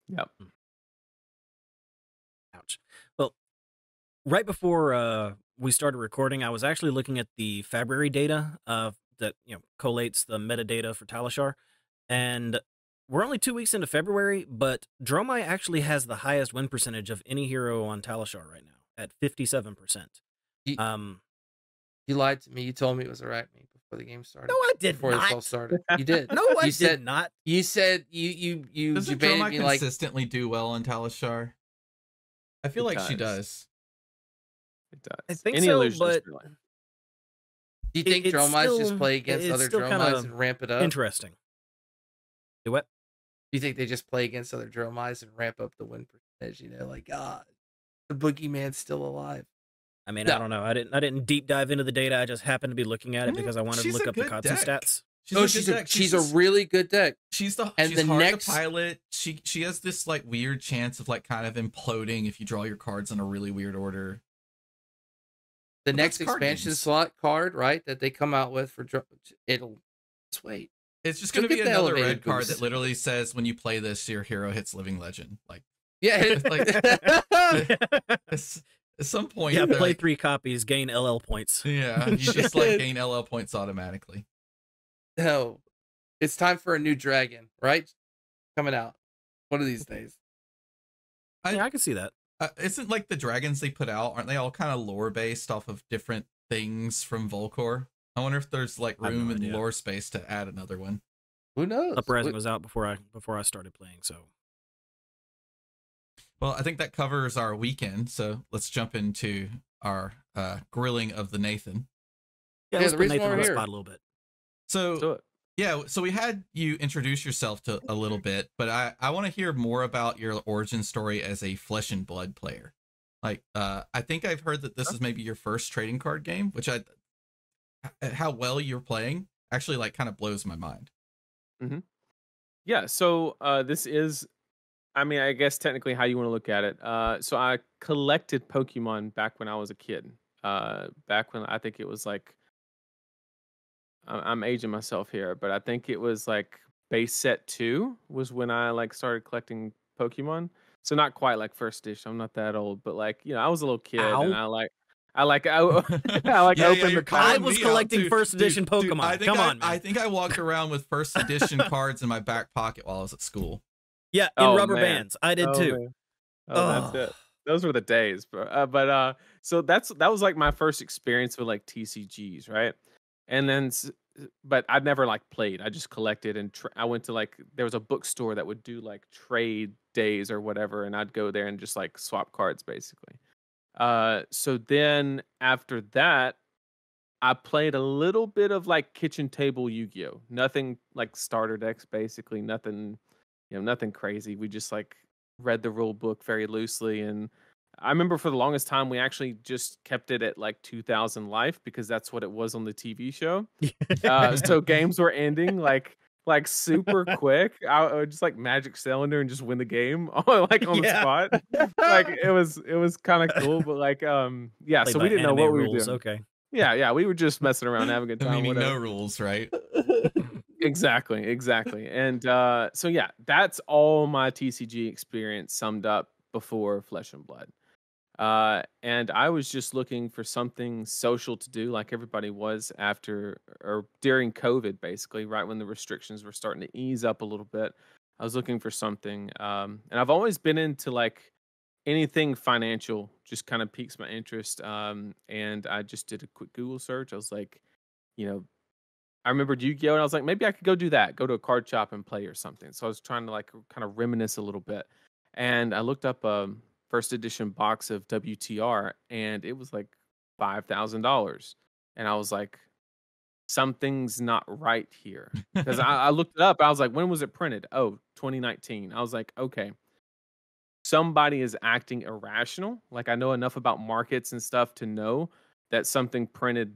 Yep. Ouch. Well, right before we started recording, I was actually looking at the February data that collates the metadata for Talishar, and we're only 2 weeks into February, but Dromai actually has the highest win percentage of any hero on Talishar right now at 57%. You lied to me. You told me it was Arachne before the game started. No, I did before not. This all started. You did. No, I did not. You said you Does debated me consistently do well on Talishar? I feel like she does. It does. I think so, but do you think Dromais just play against other Dromais and ramp it up? Interesting. Do what? Do you think they just play against other Dromais and ramp up the win percentage? The boogeyman's still alive. I mean, no. I don't know. I didn't deep dive into the data. I just happened to be looking at it because I wanted to look up the Katsu stats. She's a really good deck. She's hard to pilot. She has this weird chance of kind of imploding if you draw your cards in a really weird order. The next expansion slot card, right, that they come out with for it'll just wait. It's just going to be another red card that literally says when you play this, your hero hits Living Legend. Yeah, At some point, Yeah, play like, 3 copies, gain LL points. yeah, you just like gain LL points automatically. No, it's time for a new dragon, right? Coming out one of these days. Yeah, I can see that. Isn't like the dragons they put out, aren't they all kind of lore based off of different things from Volcor? I wonder if there's like I have no room and idea. lore space to add another one. Who knows? Uprising was out before I started playing, so. Well, I think that covers our weekend, so let's jump into our grilling of the Nathan. Yeah, Yeah, let's the put reason Nathan why on we're the here. spot a little bit. Let's do So it. yeah, so we had you introduce yourself to a little bit, but I want to hear more about your origin story as a Flesh and Blood player. Like, I think I've heard that this is maybe your first trading card game, which how well you're playing actually like kind of blows my mind. Yeah, so this is, I mean, I guess technically how you want to look at it. So I collected Pokemon back when I was a kid. Back when I think it was like, I'm aging myself here, but I think it was like base set 2 was when I like started collecting Pokemon. So not quite like first edition. I'm not that old, but like, I was a little kid and Ow. I like I Yeah, opened you're the calling I pack. was me out, collecting too. first edition Pokemon. I think Come on, man. I think I walked around with first edition cards in my back pocket while I was at school. Yeah, in Oh, rubber man. bands. I did Oh, too. man. Oh, that's Ugh. it. Those were the days, bro. So that was like my first experience with like TCGs, right? And then, but I'd never like played. I just collected and I went to like there was a bookstore that would do like trade days or whatever, and I'd go there and just like swap cards basically. So then after that, I played a little bit of like kitchen table Yu-Gi-Oh. Nothing like starter decks, basically. Nothing, nothing crazy. We just like read the rule book very loosely. And I remember for the longest time, we actually just kept it at like 2000 life because that's what it was on the TV show. So games were ending like super quick. I would just like magic cylinder and just win the game like on the Yeah. spot. Like it was kind of cool, but like yeah. Played So by we didn't know anime what we were rules. doing. Okay. Yeah, we were just messing around, having a good time. Meaning Whatever. no rules, right? Exactly. And so yeah, that's all my TCG experience summed up before Flesh and Blood. And I was just looking for something social to do, like everybody was after or during COVID, basically, right when the restrictions were starting to ease up a little bit. I was looking for something, and I've always been into like anything financial. Just kind of piques my interest. And I just did a quick Google search. I was like, I remembered Yu-Gi-Oh! And I was like, maybe I could go do that, go to a card shop and play or something. So I was trying to like kind of reminisce a little bit. And I looked up first edition box of WTR and it was like $5,000. And I was like, something's not right here. Because I looked it up. I was like, when was it printed? Oh, 2019. I was like, okay. Somebody is acting irrational. Like I know enough about markets and stuff to know that something printed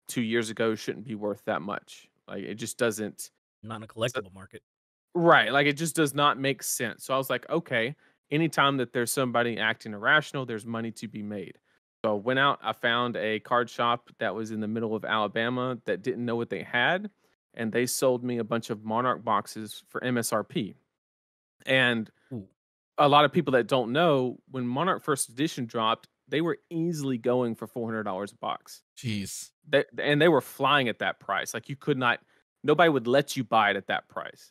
2 years ago shouldn't be worth that much. Like it just doesn't. Not in a collectible market. Right. Like it just does not make sense. So I was like, okay, anytime that there's somebody acting irrational, there's money to be made. So I went out, I found a card shop that was in the middle of Alabama that didn't know what they had. And they sold me a bunch of Monarch boxes for MSRP. And a lot of people that don't know, when Monarch First Edition dropped, they were easily going for $400 a box. Jeez. And they were flying at that price. Like you could not, nobody would let you buy it at that price.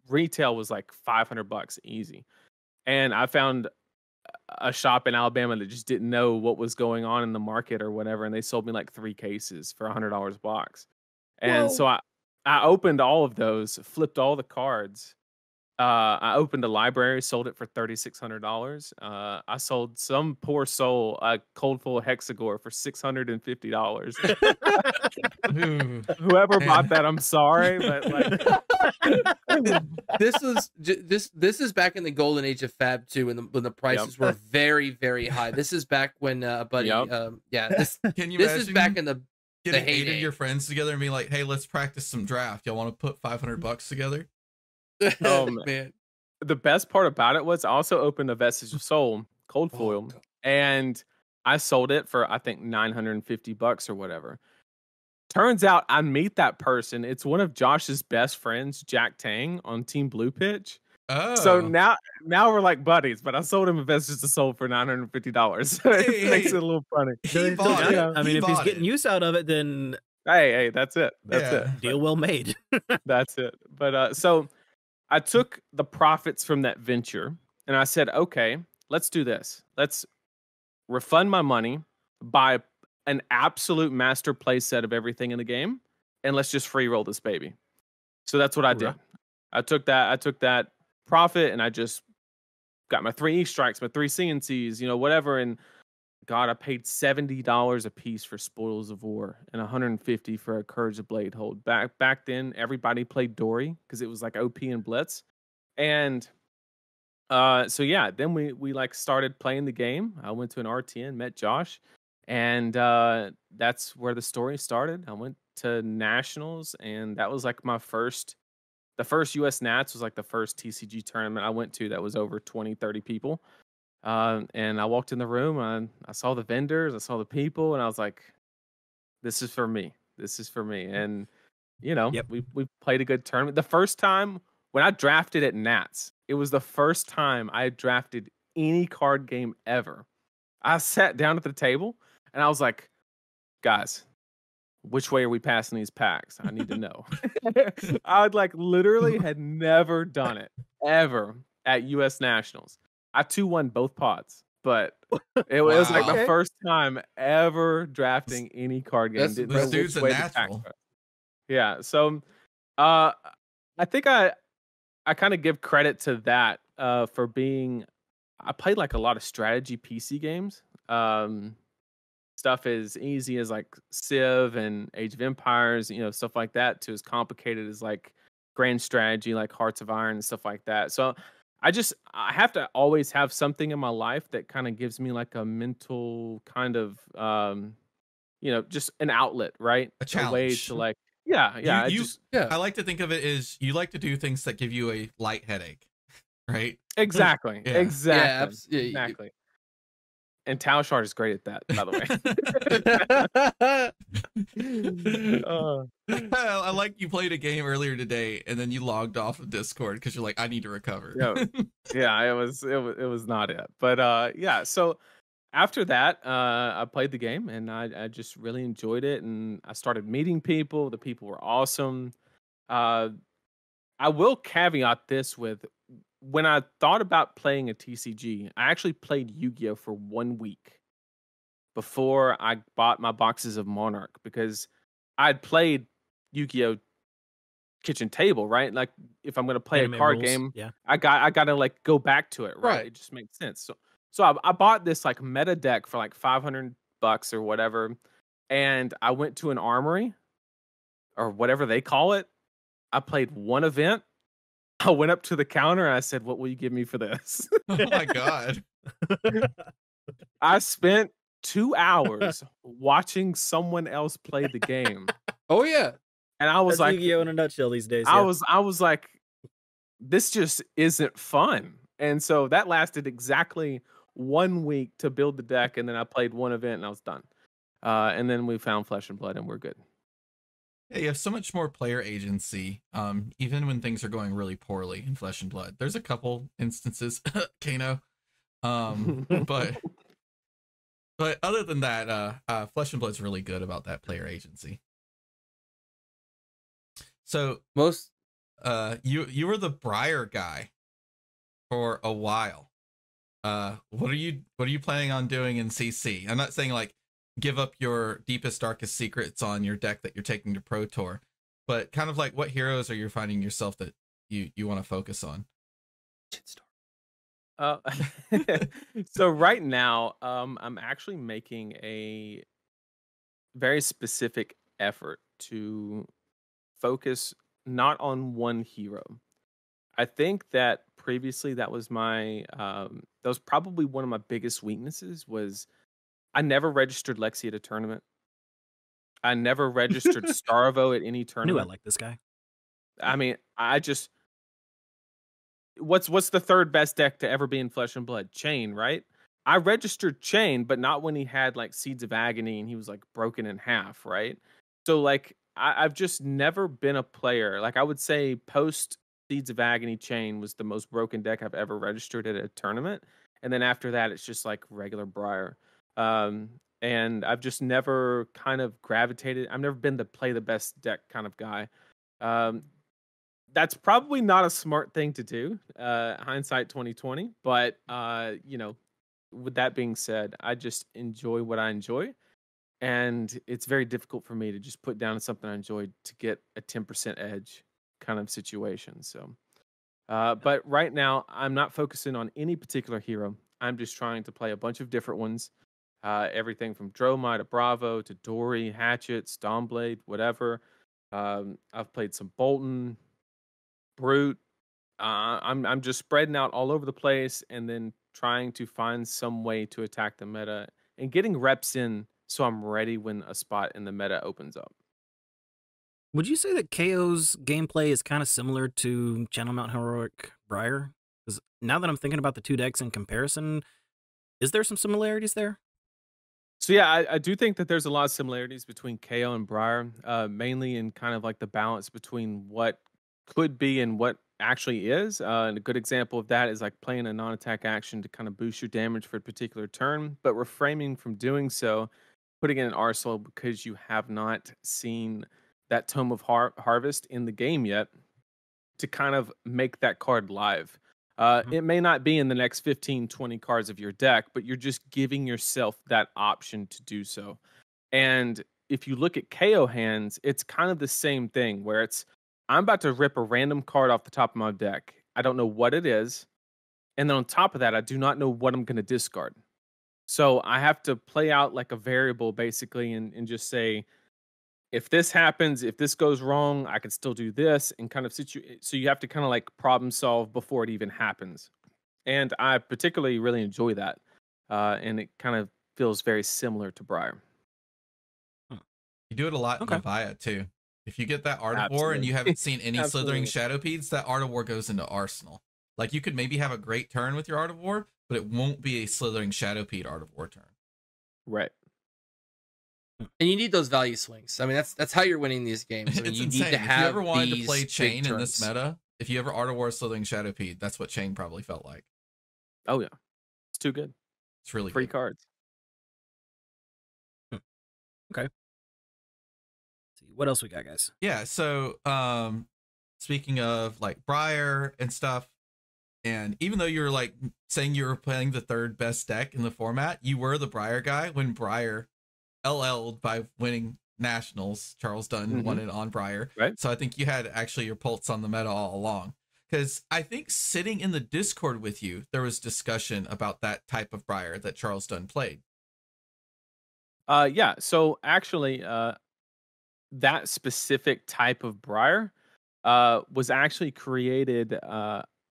Retail was like $500 easy. And I found a shop in Alabama that just didn't know what was going on in the market or whatever. And they sold me like 3 cases for $100 a box. And so I opened all of those, flipped all the cards. I opened a library, sold it for $3,600. I sold some poor soul a cold full Hexagore for $650. Whoever bought that, I'm sorry, but like this is back in the golden age of Fab 2 when the prices were very, very high. This is back when buddy this Can you this imagine is back in the getting 8 heyday. of your friends together and being like, hey, let's practice some draft. Y'all want to put $500 together? Oh man. The best part about it was I also opened a Vestige of Soul cold foil and I sold it for I think $950 or whatever. Turns out I meet that person. It's one of Josh's best friends, Jack Tang on Team Blue Pitch. So Oh, now we're like buddies, but I sold him Investors to Soul for $950. It makes it a little funny. he bought it. I mean, He if he's bought getting it. use out of it, then Hey, that's it. That's Yeah. it. deal well made. That's it. But so I took the profits from that venture and I said, okay, let's do this. Let's refund my money, buy an absolute master play set of everything in the game, and let's just free roll this baby. So that's what I did. I took that profit and I just got my 3 E-strikes, my 3 CNCs, whatever. And God, I paid $70 a piece for Spoils of War and $150 for a Courage of Blade hold. Back then, everybody played Dory because it was like OP and Blitz. And so yeah, then we like started playing the game. I went to an RTN, met Josh, and that's where the story started. I went to nationals, and that was like the first US Nats was like the first TCG tournament I went to that was over 20, 30 people. And I walked in the room, and I saw the vendors, I saw the people, and I was like, this is for me. This is for me. And, Yep. we played a good tournament. The first time when I drafted at Nats, it was the first time I had drafted any card game ever. I sat down at the table, and I was like, guys, which way are we passing these packs? I need to know. I literally had never done it ever at US Nationals. I 2-1 both pods, but it was like my Wow. first time ever drafting any card game. That's- Didn't this know dude's which a way the packs natural. were. Yeah, so I think I kind of give credit to that for being. I played like a lot of strategy PC games. Stuff as easy as like Civ and Age of Empires, stuff like that, to as complicated as like Grand Strategy, like Hearts of Iron and stuff like that. So I have to always have something in my life that kind of gives me like a mental kind of, just an outlet, right? A way challenge. to like, yeah. Yeah. I like to think of it as you like to do things that give you a light headache, right? Exactly. Yeah. Exactly. Yeah, Exactly. And Tao Shard is great at that, by the way. I like you played a game earlier today and then you logged off of Discord because you're like, I need to recover. Yeah, it was not it. But yeah, so after that, I played the game and I just really enjoyed it, and I started meeting people. The people were awesome. I will caveat this with, when I thought about playing a TCG, I actually played Yu-Gi-Oh for 1 week before I bought my boxes of Monarch, because I'd played Yu-Gi-Oh kitchen table, right? Like if I'm going to play Anime a card rules, game, yeah. I got to like go back to it, right? Right. It just makes sense. So I bought this like meta deck for like $500 or whatever, and I went to an armory or whatever they call it. I played one event. I went up to the counter and I said, "What will you give me for this?" Oh my god. I spent 2 hours watching someone else play the game, Oh yeah. and I was That's like, Yu-Gi-Oh in a nutshell these days. I yeah. was like, this just isn't fun. And so that lasted exactly 1 week to build the deck, and then I played one event and I was done. And then we found Flesh and Blood, and we're good. Yeah, you have so much more player agency, even when things are going really poorly in Flesh and Blood. There's a couple instances, Kano, but other than that, Flesh and Blood's really good about that player agency. So Most you were the Briar guy for a while. What are you planning on doing in CC? I'm not saying like give up your deepest, darkest secrets on your deck that you're taking to Pro Tour, but kind of like what heroes are you finding yourself that you want to focus on? So right now, I'm actually making a very specific effort to focus not on one hero. I think that previously that was that was probably one of my biggest weaknesses. Was I never registered Lexi at a tournament. I never registered Starvo at any I knew tournament. I liked this guy. I mean, I just what's the third best deck to ever be in Flesh and Blood? Chain, right? I registered Chain, but not when he had like Seeds of Agony and he was like broken in half, right? So like I've just never been a player. Like I would say post Seeds of Agony Chain was the most broken deck I've ever registered at a tournament. And then after that, it's just like regular Briar. And I've just never kind of gravitated. I've never been the play the best deck kind of guy. That's probably not a smart thing to do, hindsight 2020. But, with that being said, I just enjoy what I enjoy. And it's very difficult for me to just put down something I enjoy to get a 10% edge kind of situation. So, but right now, I'm not focusing on any particular hero. I'm just trying to play a bunch of different ones. Everything from Dromai to Bravo to Dory, Hatchet, Stormblade, whatever. I've played some Bolton, Brute. I'm just spreading out all over the place and then trying to find some way to attack the meta and getting reps in so I'm ready when a spot in the meta opens up. Would you say that KO's gameplay is kind of similar to Channel Mount Heroic Briar? Because now that I'm thinking about the two decks in comparison, is there some similarities there? So yeah, I do think that there's a lot of similarities between KO and Briar, mainly in kind of like the balance between what could be and what actually is. And a good example of that is like playing a non-attack action to kind of boost your damage for a particular turn, but refraining from doing so, putting in an arsenal because you have not seen that Tome of Harvest in the game yet to kind of make that card live. It may not be in the next 15, 20 cards of your deck, but you're just giving yourself that option to do so. And if you look at KO hands, it's kind of the same thing where it's, I'm about to rip a random card off the top of my deck. I don't know what it is. And then on top of that, I do not know what I'm going to discard. So I have to play out like a variable basically and just say, if this happens, if this goes wrong, I can still do this and kind of so you have to kind of like problem solve before it even happens. And I particularly really enjoy that. And it kind of feels very similar to Briar. You do it a lot in Levia too. If you get that Art of War and you haven't seen any Slithering Shadowpedes, that Art of War goes into Arsenal. Like you could maybe have a great turn with your Art of War, but it won't be a Slithering Shadowpede Art of War turn. Right. And you need those value swings. I mean, that's how you're winning these games. I mean, you need to have. If you ever wanted to play Chain in this meta, if you ever Art of War Slithering Shadowpede, that's what Chain probably felt like. Oh yeah, it's too good. It's really free good. cards. Okay. Let's see what else we got, guys. Yeah. So, speaking of like Briar and stuff, and even though you're like saying you were playing the third best deck in the format, you were the Briar guy when Briar LL'd by winning nationals. Charles Dunn won it on Briar. Right. So I think you had actually your pulse on the meta all along. Because I think sitting in the Discord with you, there was discussion about that type of Briar that Charles Dunn played. Yeah. So actually, that specific type of Briar was actually created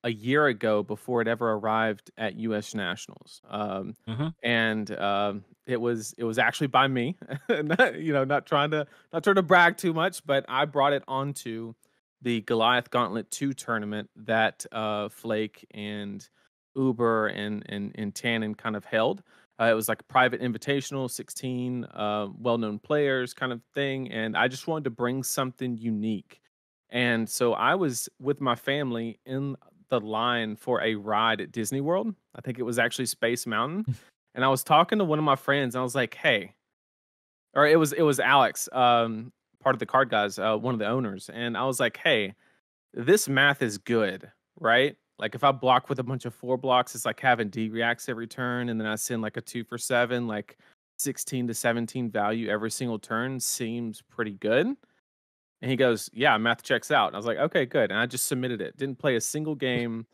a year ago before it ever arrived at U.S. Nationals. And it was actually by me, not trying to brag too much, but I brought it onto the Goliath Gauntlet 2 tournament that Flake and Uber and Tannen kind of held. It was like a private invitational, 16 well-known players kind of thing, and I just wanted to bring something unique. And so I was with my family in the line for a ride at Disney World. I think it was actually Space Mountain. And I was talking to one of my friends and I was like, hey, or it was Alex, part of the Card Guyz, one of the owners. And I was like, hey, this math is good, right? Like if I block with a bunch of 4 blocks, it's like having D reacts every turn. And then I send like a 2 for 7, like 16 to 17 value every single turn seems pretty good. And he goes, yeah, math checks out. And I was like, okay, good. And I just submitted it. Didn't play a single game.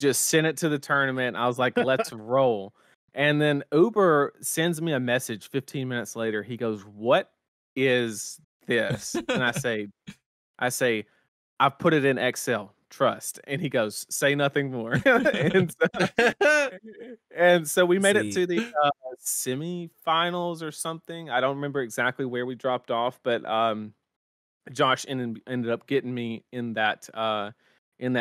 Just sent it to the tournament. I was like, let's roll. And then Uber sends me a message 15 minutes later. He goes, what is this? And I say, I've put it in Excel. Trust. And he goes, say nothing more. and so we made it to the semifinals or something. I don't remember exactly where we dropped off, but Josh ended up getting me in that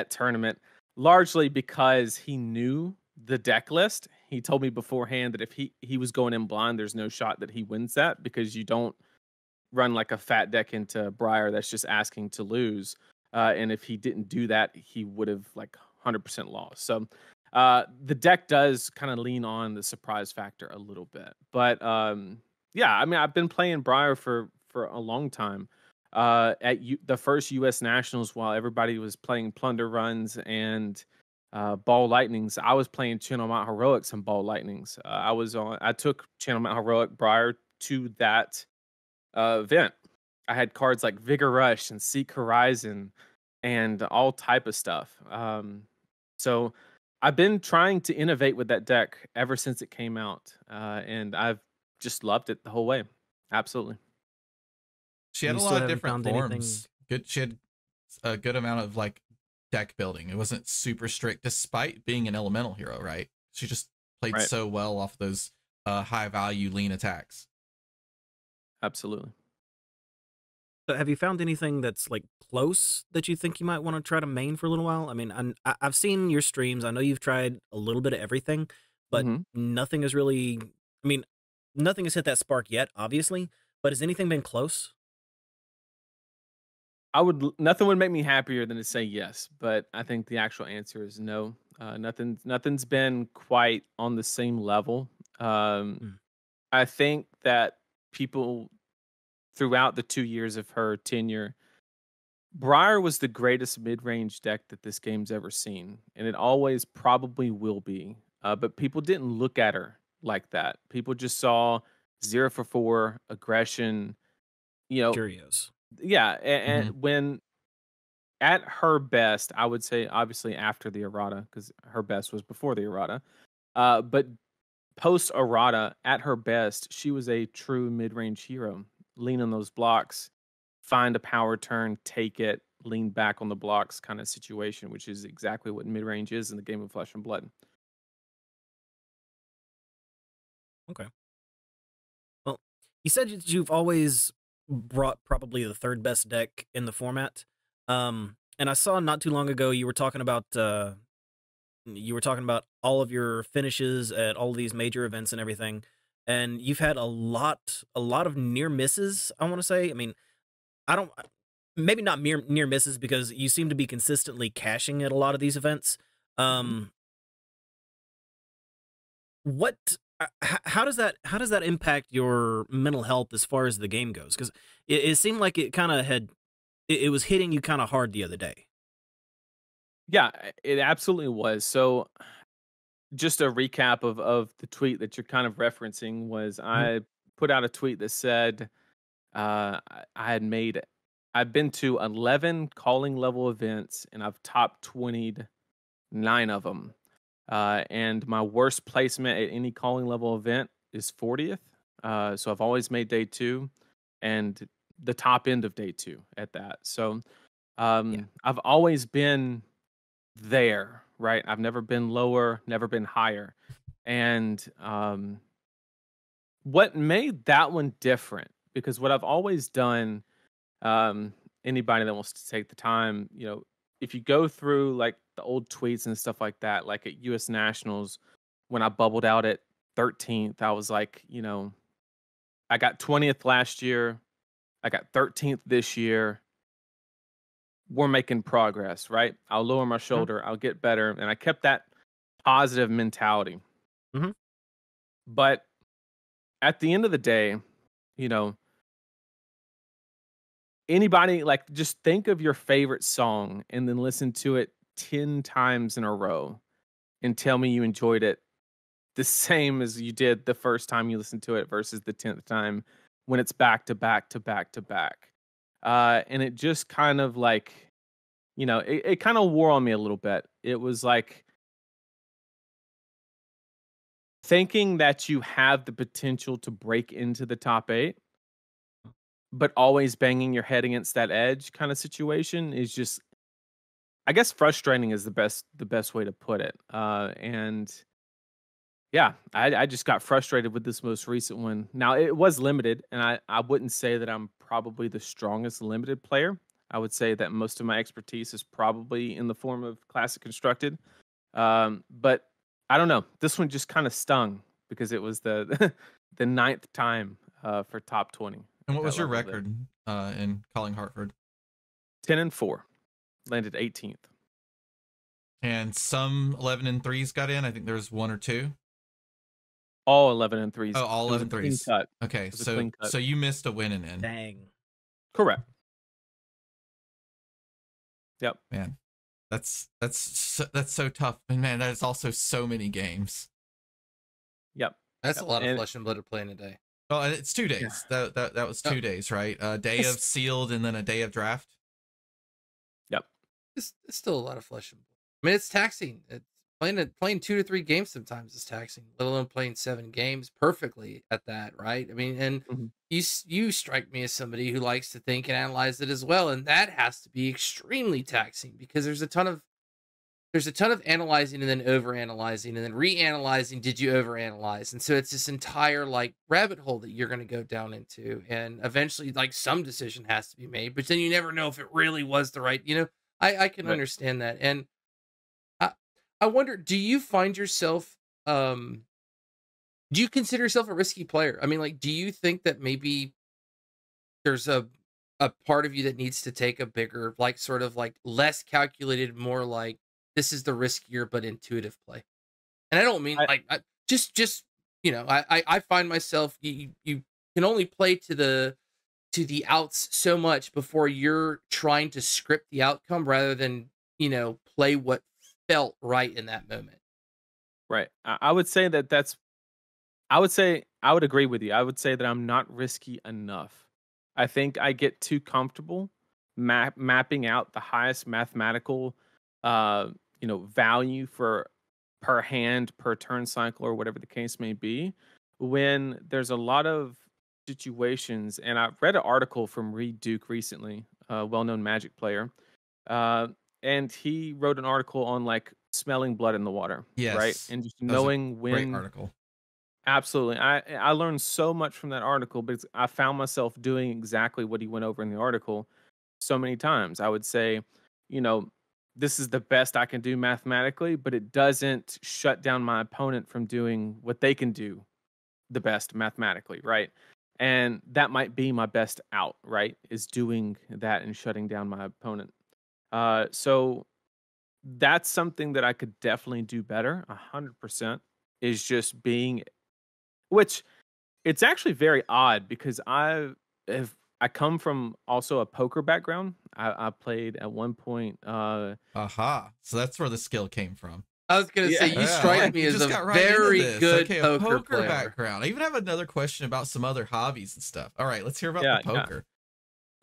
tournament, largely because he knew the deck list. He told me beforehand that if he was going in blind, there's no shot that he wins that because you don't run like a fat deck into Briar that's just asking to lose. and if he didn't do that, he would have like 100% lost. So the deck does kind of lean on the surprise factor a little bit. But yeah, I mean, I've been playing Briar for a long time. The first U.S. Nationals, while everybody was playing Plunder Runs and Ball Lightnings, I was playing Channel Mount Heroics and Ball Lightnings. I took Channel Mount Heroic Briar to that event. I had cards like Vigor Rush and Seek Horizon and all type of stuff. So I've been trying to innovate with that deck ever since it came out, and I've just loved it the whole way. Absolutely. She had You a still lot of haven't different found anything- forms. Good. She had a good amount of like deck building. It wasn't super strict, despite being an elemental hero, right? She just played Right. so well off those high value lean attacks. Absolutely. So have you found anything that's like close that you think you might want to try to main for a little while? I mean, I've seen your streams. I know you've tried a little bit of everything, but Mhm. nothing has really. I mean, nothing has hit that spark yet, obviously. But has anything been close? Nothing would make me happier than to say yes, but I think the actual answer is no. Nothing's been quite on the same level. Mm. I think that people throughout the 2 years of her tenure, Briar was the greatest mid-range deck that this game's ever seen, and it always probably will be. But people didn't look at her like that. People just saw 0 for 4 aggression. You know, Curious. yeah, and when at her best, I would say obviously after the errata, because her best was before the errata. But post errata, at her best, she was a true mid-range hero. Lean on those blocks, find a power turn, take it, lean back on the blocks kind of situation, which is exactly what mid-range is in the game of Flesh and Blood. Okay. Well, you said that you've always brought probably the third best deck in the format. And I saw not too long ago you were talking about all of your finishes at all of these major events and everything. And you've had a lot of near misses, I want to say. I mean, I don't maybe not near misses because you seem to be consistently cashing at a lot of these events. What how does that impact your mental health as far as the game goes? Because it seemed like it kind of it was hitting you kind of hard the other day. Yeah, it absolutely was. So just a recap of the tweet that you're kind of referencing was I put out a tweet that said I've been to 11 calling level events and I've top 20'd 9 of them. And my worst placement at any calling level event is 40th. So I've always made day 2 and the top end of day 2 at that. So I've always been there, right? I've never been lower, never been higher. And what made that one different, because what I've always done, anybody that wants to take the time, if you go through like the old tweets and stuff like that, like at US Nationals, when I bubbled out at 13th, I was like, I got 20th last year. I got 13th this year. We're making progress, right? I'll lower my shoulder. I'll get better. And I kept that positive mentality. Mhm. But at the end of the day, anybody, like, just think of your favorite song and then listen to it 10 times in a row and tell me you enjoyed it the same as you did the first time you listened to it versus the 10th time when it's back to back to back to back. And it just kind of like, it kind of wore on me a little bit. It was like thinking that you have the potential to break into the top 8, but always banging your head against that edge kind of situation is just, I guess, frustrating is the best way to put it. And yeah, I just got frustrated with this most recent one. Now, it was limited, and I wouldn't say that I'm probably the strongest limited player. I would say that most of my expertise is probably in the form of Classic Constructed. But I don't know. This one just kind of stung because it was the the 9th time for top 20. And what that was your level there. record in calling Hartford? 10-4. landed 18th. And some 11 and 3s got in. I think there's 1 or 2. All 11 and 3s. Oh, all 11 clean 3s. cut. Okay, a clean cut. so you missed a win and in. Dang. Correct. Yep. Man, that's so tough. And man, that is also so many games. Yep. That's a lot of flesh and blood to play in a day. Oh, and it's 2 days. Yeah. That was 2 days, right? A day of sealed and then a day of draft. Yep. It's still a lot of flesh and blood. I mean, it's taxing. It's playing 2 to 3 games sometimes is taxing, let alone playing 7 games perfectly at that, right? I mean, and you strike me as somebody who likes to think and analyze it as well, and that has to be extremely taxing because there's a ton of analyzing and then overanalyzing and then reanalyzing. Did you overanalyze? And so it's this entire like rabbit hole that you're going to go down into, and eventually like some decision has to be made, but then you never know if it really was the right. I can understand that, and I wonder, do you find yourself, do you consider yourself a risky player? I mean, like, do you think that maybe there's a part of you that needs to take a bigger, like, sort of like less calculated, more like this is the riskier but intuitive play? And I don't mean just I find myself, you can only play to the outs so much before you're trying to script the outcome rather than, play what felt right in that moment. Right. I would say I would agree with you. I would say that I'm not risky enough. I think I get too comfortable mapping out the highest mathematical, value for per hand, per turn cycle, or whatever the case may be, when there's a lot of situations. And I read an article from Reed Duke recently, a well-known Magic player. And he wrote an article on like smelling blood in the water. Yes. Right. And just knowing when. Great article. Absolutely. I learned so much from that article because I found myself doing exactly what he went over in the article so many times. I would say, this is the best I can do mathematically, but it doesn't shut down my opponent from doing what they can do the best mathematically. Right. And that might be my best out, right? Is doing that and shutting down my opponent. So that's something that I could definitely do better. 100% is just being, which it's actually very odd because I come from also a poker background. I played at one point. So that's where the skill came from. I was gonna say you strike me as a very good poker background. I even have another question about some other hobbies and stuff. All right, let's hear about the poker. Yeah.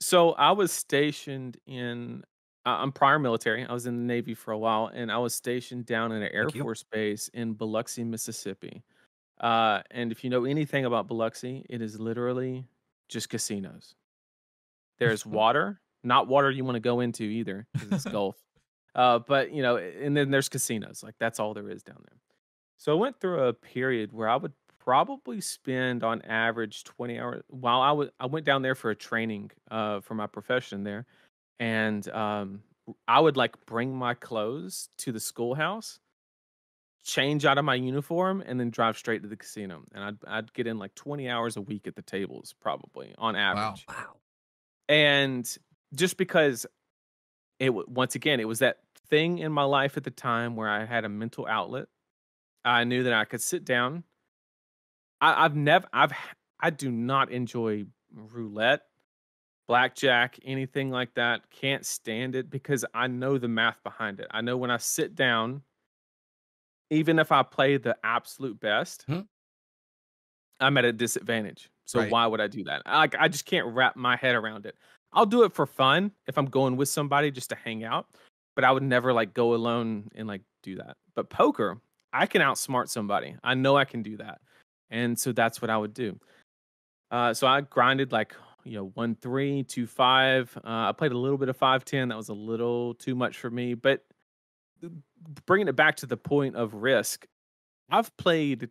So I was stationed in. I'm prior military. I was in the Navy for a while, and I was stationed down in an Air Force base in Biloxi, Mississippi. And if you know anything about Biloxi, it is literally just casinos. There's water, not water you want to go into either, because it's Gulf. But and then there's casinos. Like that's all there is down there. So I went through a period where I would probably spend on average 20 hours while I went down there for a training for my profession there. And I would like bring my clothes to the schoolhouse, change out of my uniform, and then drive straight to the casino. And I'd get in like 20 hours a week at the tables, probably on average. Wow. And just because once again, it was that thing in my life at the time where I had a mental outlet. I knew that I could sit down. I do not enjoy roulette, blackjack, anything like that. Can't stand it because I know the math behind it. I know when I sit down, even if I play the absolute best, I'm at a disadvantage. So why would I do that? I just can't wrap my head around it. I'll do it for fun if I'm going with somebody just to hang out, but I would never like go alone and like do that. But poker, I can outsmart somebody. I know I can do that. And so that's what I would do. So I grinded like 1-3, 2-5. I played a little bit of 5-10. That was a little too much for me. But bringing it back to the point of risk, I've played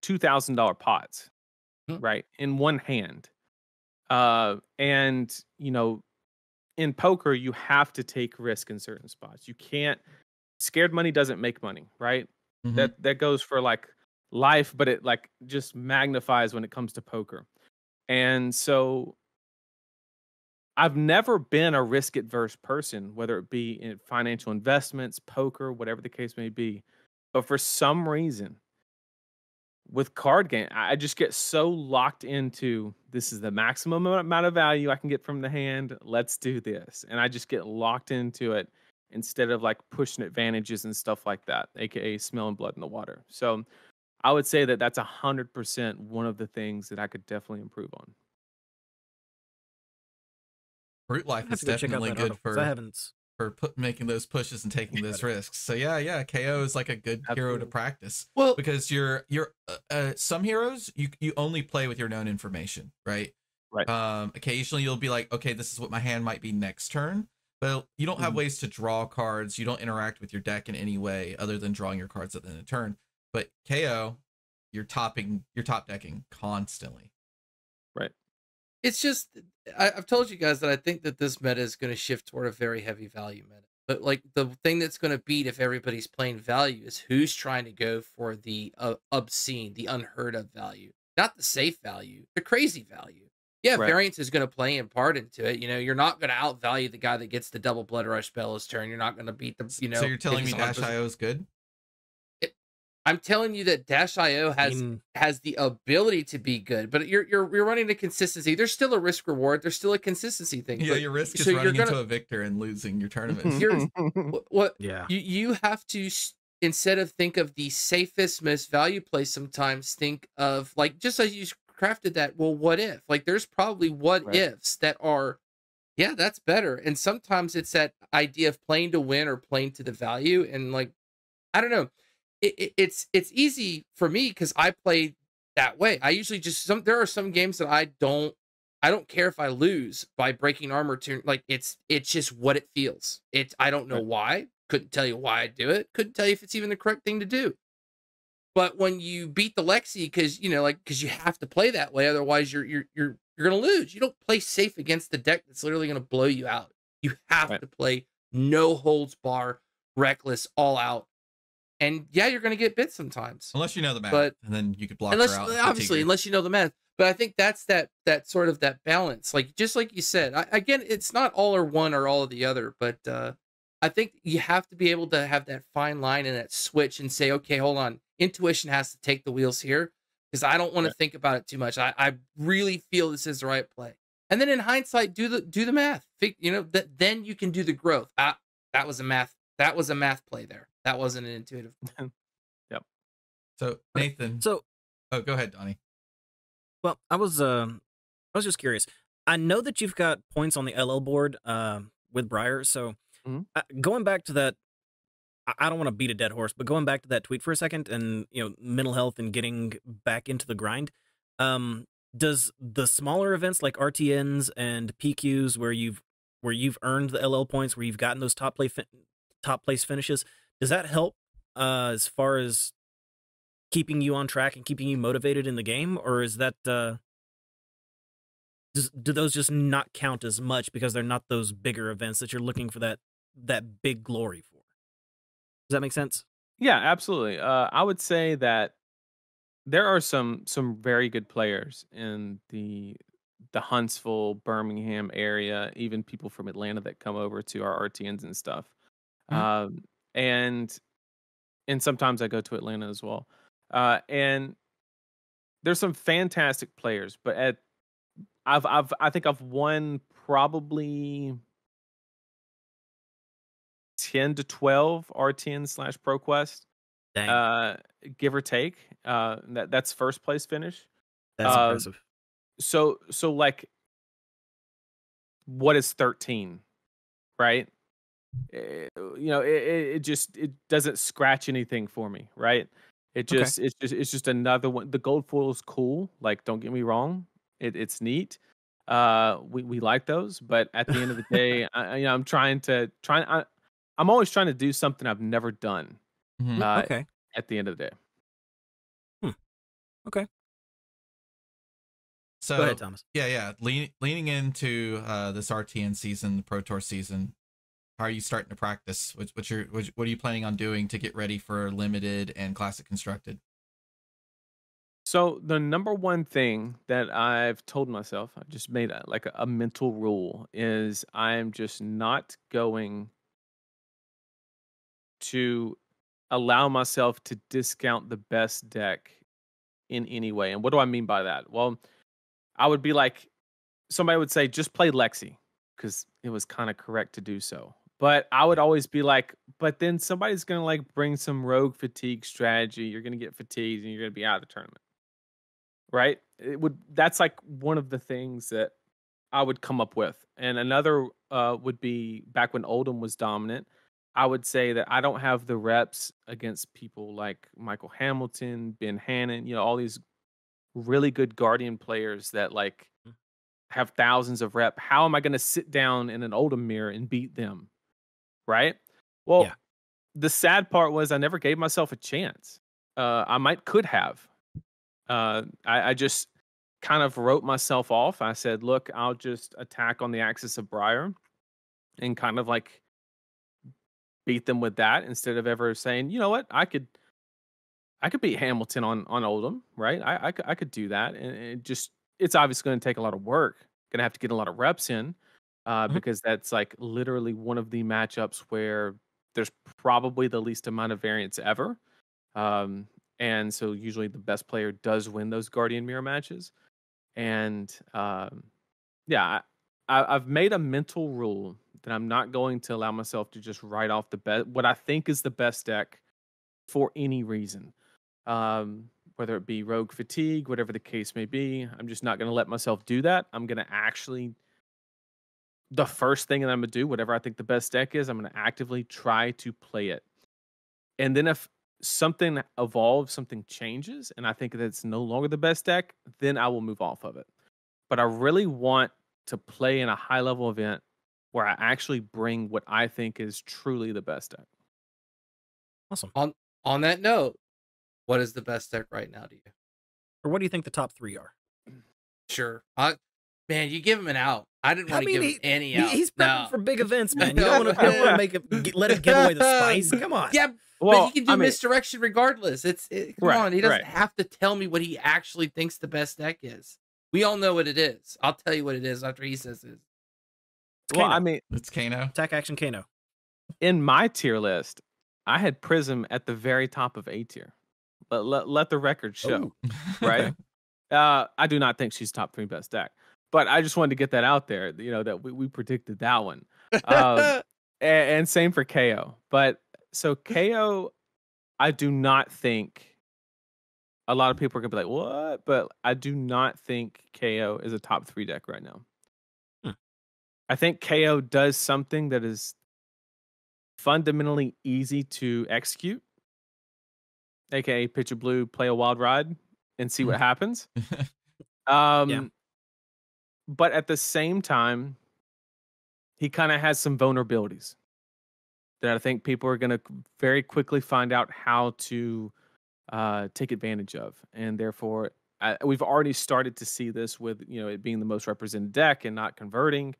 $2,000 pots, right, in one hand. And in poker, you have to take risk in certain spots. You can't. Scared money doesn't make money, right? Mm-hmm. That goes for like life, but it like just magnifies when it comes to poker. And so I've never been a risk adverse person, whether it be in financial investments, poker, whatever the case may be. But for some reason, with card game, I just get so locked into this is the maximum amount of value I can get from the hand. Let's do this. And I just get locked into it instead of like pushing advantages and stuff like that, aka smelling blood in the water. So I would say that that's 100% one of the things that I could definitely improve on. Brute life I have is to go check out definitely that good article, 'cause I haven't. for making those pushes and taking those risks. So yeah, KO is like a good hero to Absolutely. practice. Well, Because you're some heroes you only play with your known information, right? Right. Occasionally you'll be like, okay, this is what my hand might be next turn, but you don't have Mhm. ways to draw cards. You don't interact with your deck in any way other than drawing your cards at the end of the turn. But KO, you're top decking constantly. Right. it's just I've told you guys that I think that this meta is going to shift toward a very heavy value meta. But like the thing that's going to beat if everybody's playing value is who's trying to go for the obscene, the unheard of value, not the safe value, the crazy value. Yeah, Right. variance is going to play in part into it. You know, you're not going to outvalue the guy that gets the double blood rush spell his turn. You're not going to beat the, you know. So you're if telling me he's Dash 100%. IO is good? I'm telling you that Dash IO has the ability to be good, but you're running a consistency. There's still a risk reward. There's still a consistency thing. Yeah, but- your risk is so you're running into gonna- a victor and losing your tournament. You're- what Yeah. you have to instead of think of the safest most value play, sometimes think of like just as you crafted that. Well, what if? Like there's probably what Right. ifs that are, yeah, that's better. And sometimes it's that idea of playing to win or playing to the value. And like I don't know, it's easy for me because I play that way. I usually just there are some games that I don't care if I lose by breaking armor to like it's just what it feels. I don't know Right. why. Couldn't tell you why I do it. Couldn't tell you if it's even the correct thing to do. But when you beat the Lexi because you have to play that way, otherwise you're gonna lose. You don't play safe against the deck that's literally gonna blow you out. You have Right. to play no holds bar, reckless, all out. And yeah, you're gonna get bit sometimes. Unless you know the math, But- and then you could block Unless her out. and obviously, fatigue her. unless you know the math. But I think that's that sort of that balance. Like just like you said, again, it's not all or one or all of the other, but I think you have to be able to have that fine line and that switch and say, okay, hold on, intuition has to take the wheels here because I don't want to think about it too much. I really feel this is the right play, and then in hindsight, do the math. Then you can do the growth. That was a math play there. That wasn't an intuitive play. So Nathan, So, oh, go ahead, Donnie. well, I was just curious. I know that you've got points on the LL board with Briar. So, Mhm. Going back to that, I don't want to beat a dead horse, but going back to that tweet for a second, and mental health and getting back into the grind. Does the smaller events like RTNs and PQs where you've earned the LL points, where you've gotten those top place finishes, does that help as far as keeping you on track and keeping you motivated in the game, or is that do those just not count as much because they're not those bigger events that you're looking for that big glory for? Does that make sense? Yeah, absolutely. I would say that there are some very good players in the Huntsville, Birmingham area, even people from Atlanta that come over to our RTNs and stuff. And sometimes I go to Atlanta as well. And there's some fantastic players, but I think I've won probably 10 to 12 RTN/ProQuest, Dang, give or take. That's first place finish. that's impressive. So like, what is 13, right? It doesn't scratch anything for me, right? It's just another one. The gold foil is cool. Like, don't get me wrong, it's neat. We like those, but at the end of the day, I'm always trying to do something I've never done. Mhm. Okay. At the end of the day. Okay. So Go ahead, Thomas. yeah. Leaning into this RTN season, the Pro Tour season, how are you starting to practice? What are you planning on doing to get ready for limited and classic constructed? So the number one thing that I've told myself, I just made a mental rule, is I'm just not going to allow myself to discount the best deck in any way. And what do I mean by that? Well, I would be like, somebody would say, just play Lexi, because it was kind of correct to do so. But I would always be like, but then somebody's going to like bring some rogue fatigue strategy. You're going to get fatigued and you're going to be out of the tournament. Right? That's like one of the things that I would come up with. And another would be back when Oldham was dominant. I would say that I don't have the reps against people like Michael Hamilton, Ben Hannon, all these really good Guardian players that like have thousands of rep. How am I going to sit down in an Oldham mirror and beat them? Right? Well, the sad part was I never gave myself a chance. I could have. I just kind of wrote myself off. I said, look, I'll just attack on the axis of Briar and kind of like beat them with that instead of ever saying, you know what, I could beat Hamilton on Oldham, right? I could do that. And it's obviously going to take a lot of work. Going to have to get a lot of reps in because that's like literally one of the matchups where there's probably the least amount of variance ever. And so usually the best player does win those Guardian Mirror matches. And I've made a mental rule that I'm not going to allow myself to just write off what I think is the best deck for any reason. Whether it be rogue fatigue, whatever the case may be, I'm just not going to let myself do that. I'm going to actually, the first thing that I'm going to do, whatever I think the best deck is, I'm going to actively try to play it. And then if something evolves, something changes, and I think that it's no longer the best deck, then I will move off of it. But I really want to play in a high level event where I actually bring what I think is truly the best deck. Awesome. On that note, what is the best deck right now to you? Or what do you think the top 3 are? Sure. Man, you give him an out. I didn't want to give him any out. He's prepping for big events, man. You don't want to let him give away the spice. Come on. Yeah, but he can do misdirection regardless. Come on. He doesn't have to tell me what he actually thinks the best deck is. We all know what it is. I'll tell you what it is after he says it. It's Kano. Attack Action Kano. In my tier list, I had Prism at the very top of A tier. But let the record show, right? I do not think she's top 3 best deck. But I just wanted to get that out there, that we predicted that one. And same for KO. But so KO, I do not think a lot of people are going to be like, what? But I do not think KO is a top 3 deck right now. I think KO does something that is fundamentally easy to execute, aka pitch a blue, play a wild ride, and see what happens. But at the same time, he kind of has some vulnerabilities that I think people are going to very quickly find out how to take advantage of. And therefore, we've already started to see this with it being the most represented deck and not converting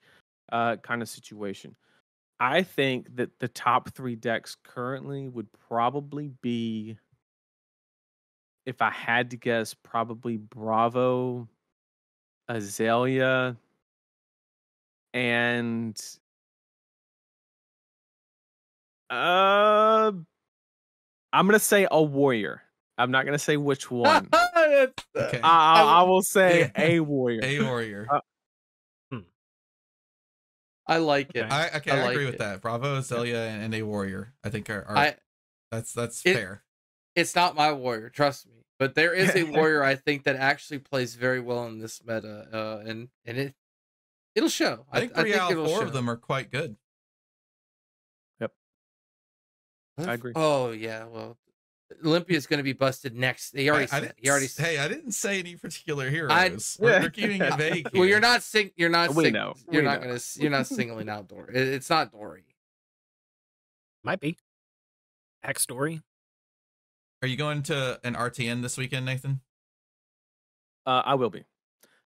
kind of situation. I think that the top 3 decks currently would probably be, if I had to guess, probably Bravo, Azalea, and I'm gonna say a warrior. I'm not gonna say which one. Okay. I will say a warrior. A warrior. I like it. I agree with that. Bravo, Azalea, and a warrior. I think that's fair. It's not my warrior, trust me. But there is a warrior I think that actually plays very well in this meta, and it'll show. I think 3 out of 4 of them are quite good. Yep, I agree. Oh yeah, well, Olympia's going to be busted next. He already said. Hey, I didn't say any particular heroes. We're keeping it vague here. Well, you're not We know. You're not singling out Dory. It's not Dory. Might be. Hack Story. Are you going to an RTN this weekend, Nathan? I will be.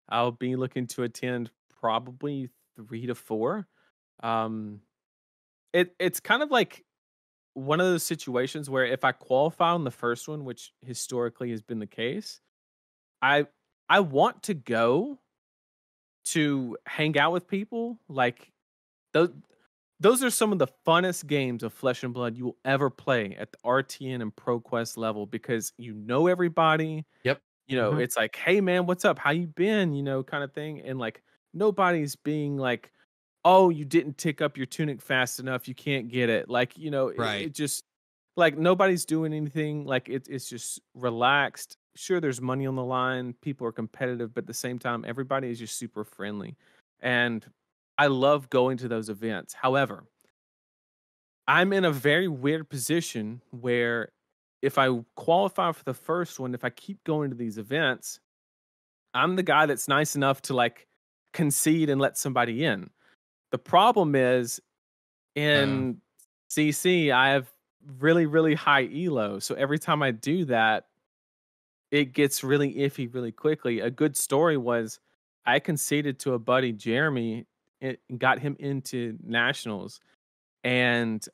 I'll be looking to attend probably 3 to 4. It's kind of like one of those situations where if I qualify on the first one, which historically has been the case, I want to go to hang out with people. Like those are some of the funnest games of Flesh and Blood you will ever play at the RTN and ProQuest level because you know everybody. Yep. It's like, hey man, what's up? How you been? Kind of thing. And like nobody's being like, oh, you didn't tick up your tunic fast enough, you can't get it. Like, Right. it just like nobody's doing anything. Like it's just relaxed. Sure, there's money on the line, people are competitive, but at the same time, everybody is just super friendly. And I love going to those events. However, I'm in a very weird position where if I qualify for the first one, if I keep going to these events, I'm the guy that's nice enough to like concede and let somebody in. The problem is in CC, I have really, really high elo. So every time I do that, it gets really iffy really quickly. A good story was I conceded to a buddy, Jeremy, and got him into nationals. And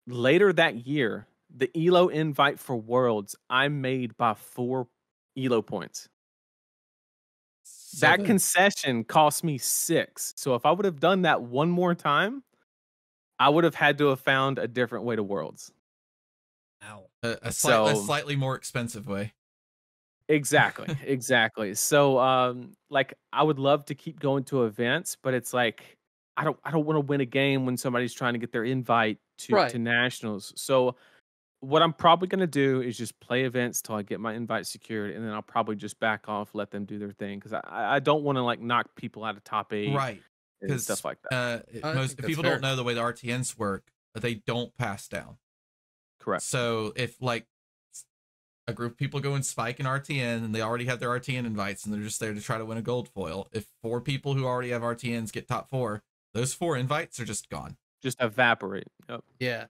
later that year, the elo invite for Worlds, I made by 4 elo points. So That good. concession cost me 6. So if I would have done that one more time, I would have had to have found a different way to Worlds. Ow. A So- slightly more expensive way. Exactly. So like I would love to keep going to events, but it's like I don't want to win a game when somebody's trying to get their invite to Right. nationals. So what I'm probably going to do is just play events till I get my invite secured, and then I'll probably just back off, let them do their thing, because I don't want to like knock people out of top 8 Right. and Because stuff like that. I most think that's people fair. don't know the way the RTNs work. They don't pass down. Correct. So if like a group of people go and spike an RTN and they already have their RTN invites and they're just there to try to win a gold foil, if 4 people who already have RTNs get top 4, those 4 invites are just gone. Just evaporate. Yep. Yeah.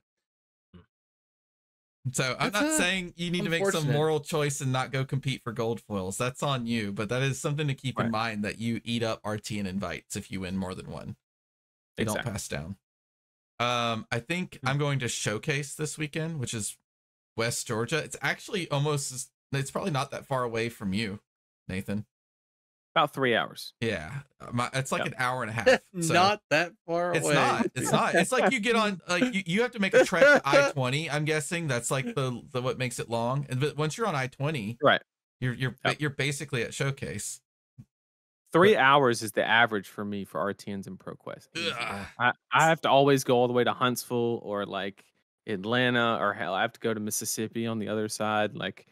So I'm That's not saying you need to make some unfortunate. moral choice and not go compete for gold foils. That's on you, but that is something to keep in Right. mind, that you eat up RTN invites if you win more than one. They don't Exactly. pass down. I think I'm going to Showcase this weekend, which is West Georgia. It's actually it's probably not that far away from you, Nathan. About 3 hours. Yeah. It's like Yep. an hour and a half. So Not that far it's away. not. It's not. It's like you get on, like you have to make a trek to I-20. I'm guessing that's like the what makes it long. And but once you're on I-20, Right. you're basically at Showcase. 3 hours is the average for me for RTNs and ProQuest. Easy. Ugh. I have to always go all the way to Huntsville or like Atlanta, or hell, I have to go to Mississippi on the other side. Like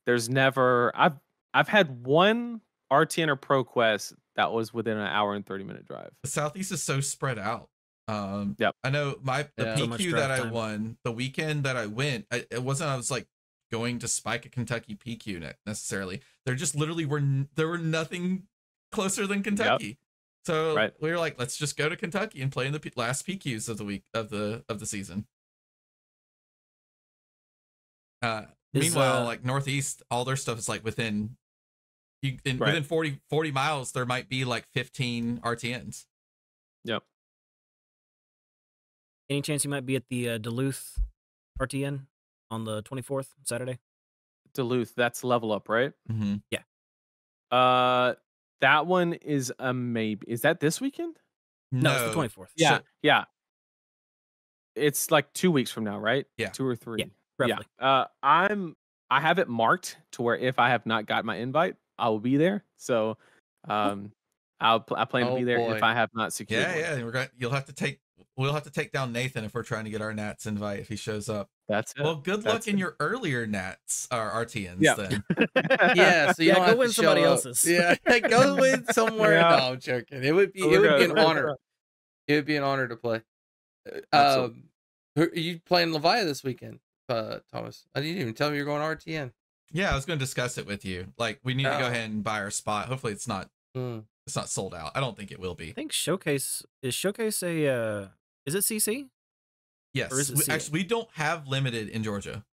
there's never I've had one RTN or ProQuest that was within an hour and 30-minute drive. The Southeast is so spread out. Yep. I know the Yeah. So much PQ drive that I time. won, the weekend that I went, I was like going to spike a Kentucky PQ necessarily. There just literally there were nothing closer than Kentucky. So Right. we were like, let's just go to Kentucky and play in the last PQs of the week of the season. Meanwhile, like Northeast, all their stuff is like within within 40 miles, there might be like 15 RTNs. Yep. Any chance you might be at the Duluth RTN on the 24th, Saturday? Duluth, that's Level Up, right? Mm-hmm. That one is a maybe. Is that this weekend? No, it's the 24th. Yeah. Yeah. It's like 2 weeks from now, right? Yeah. 2 or 3. Yeah, roughly. I have it marked to where if I have not got my invite, I will be there. So I plan to be there boy. if I have not secured one. Yeah. We'll have to take down Nathan if we're trying to get our Nats invite if he shows up. That's it. Well, good luck That's in it. your earlier Nats or RTNs Yeah. then. Yeah, so you Yeah, don't go have win to somebody show up. else's. Yeah, go win somewhere. Yeah. No, I'm joking. It would be an honor. It would be an honor to play. Absolutely. Are you playing Leviah this weekend, Thomas? I didn't even tell me you're going RTN. Yeah, I was going to discuss it with you. Like, we need to go ahead and buy our spot. Hopefully, it's not sold out. I don't think it will be. I think Showcase is a is it CC? Yes, Or is it CA? actually, we don't have limited in Georgia.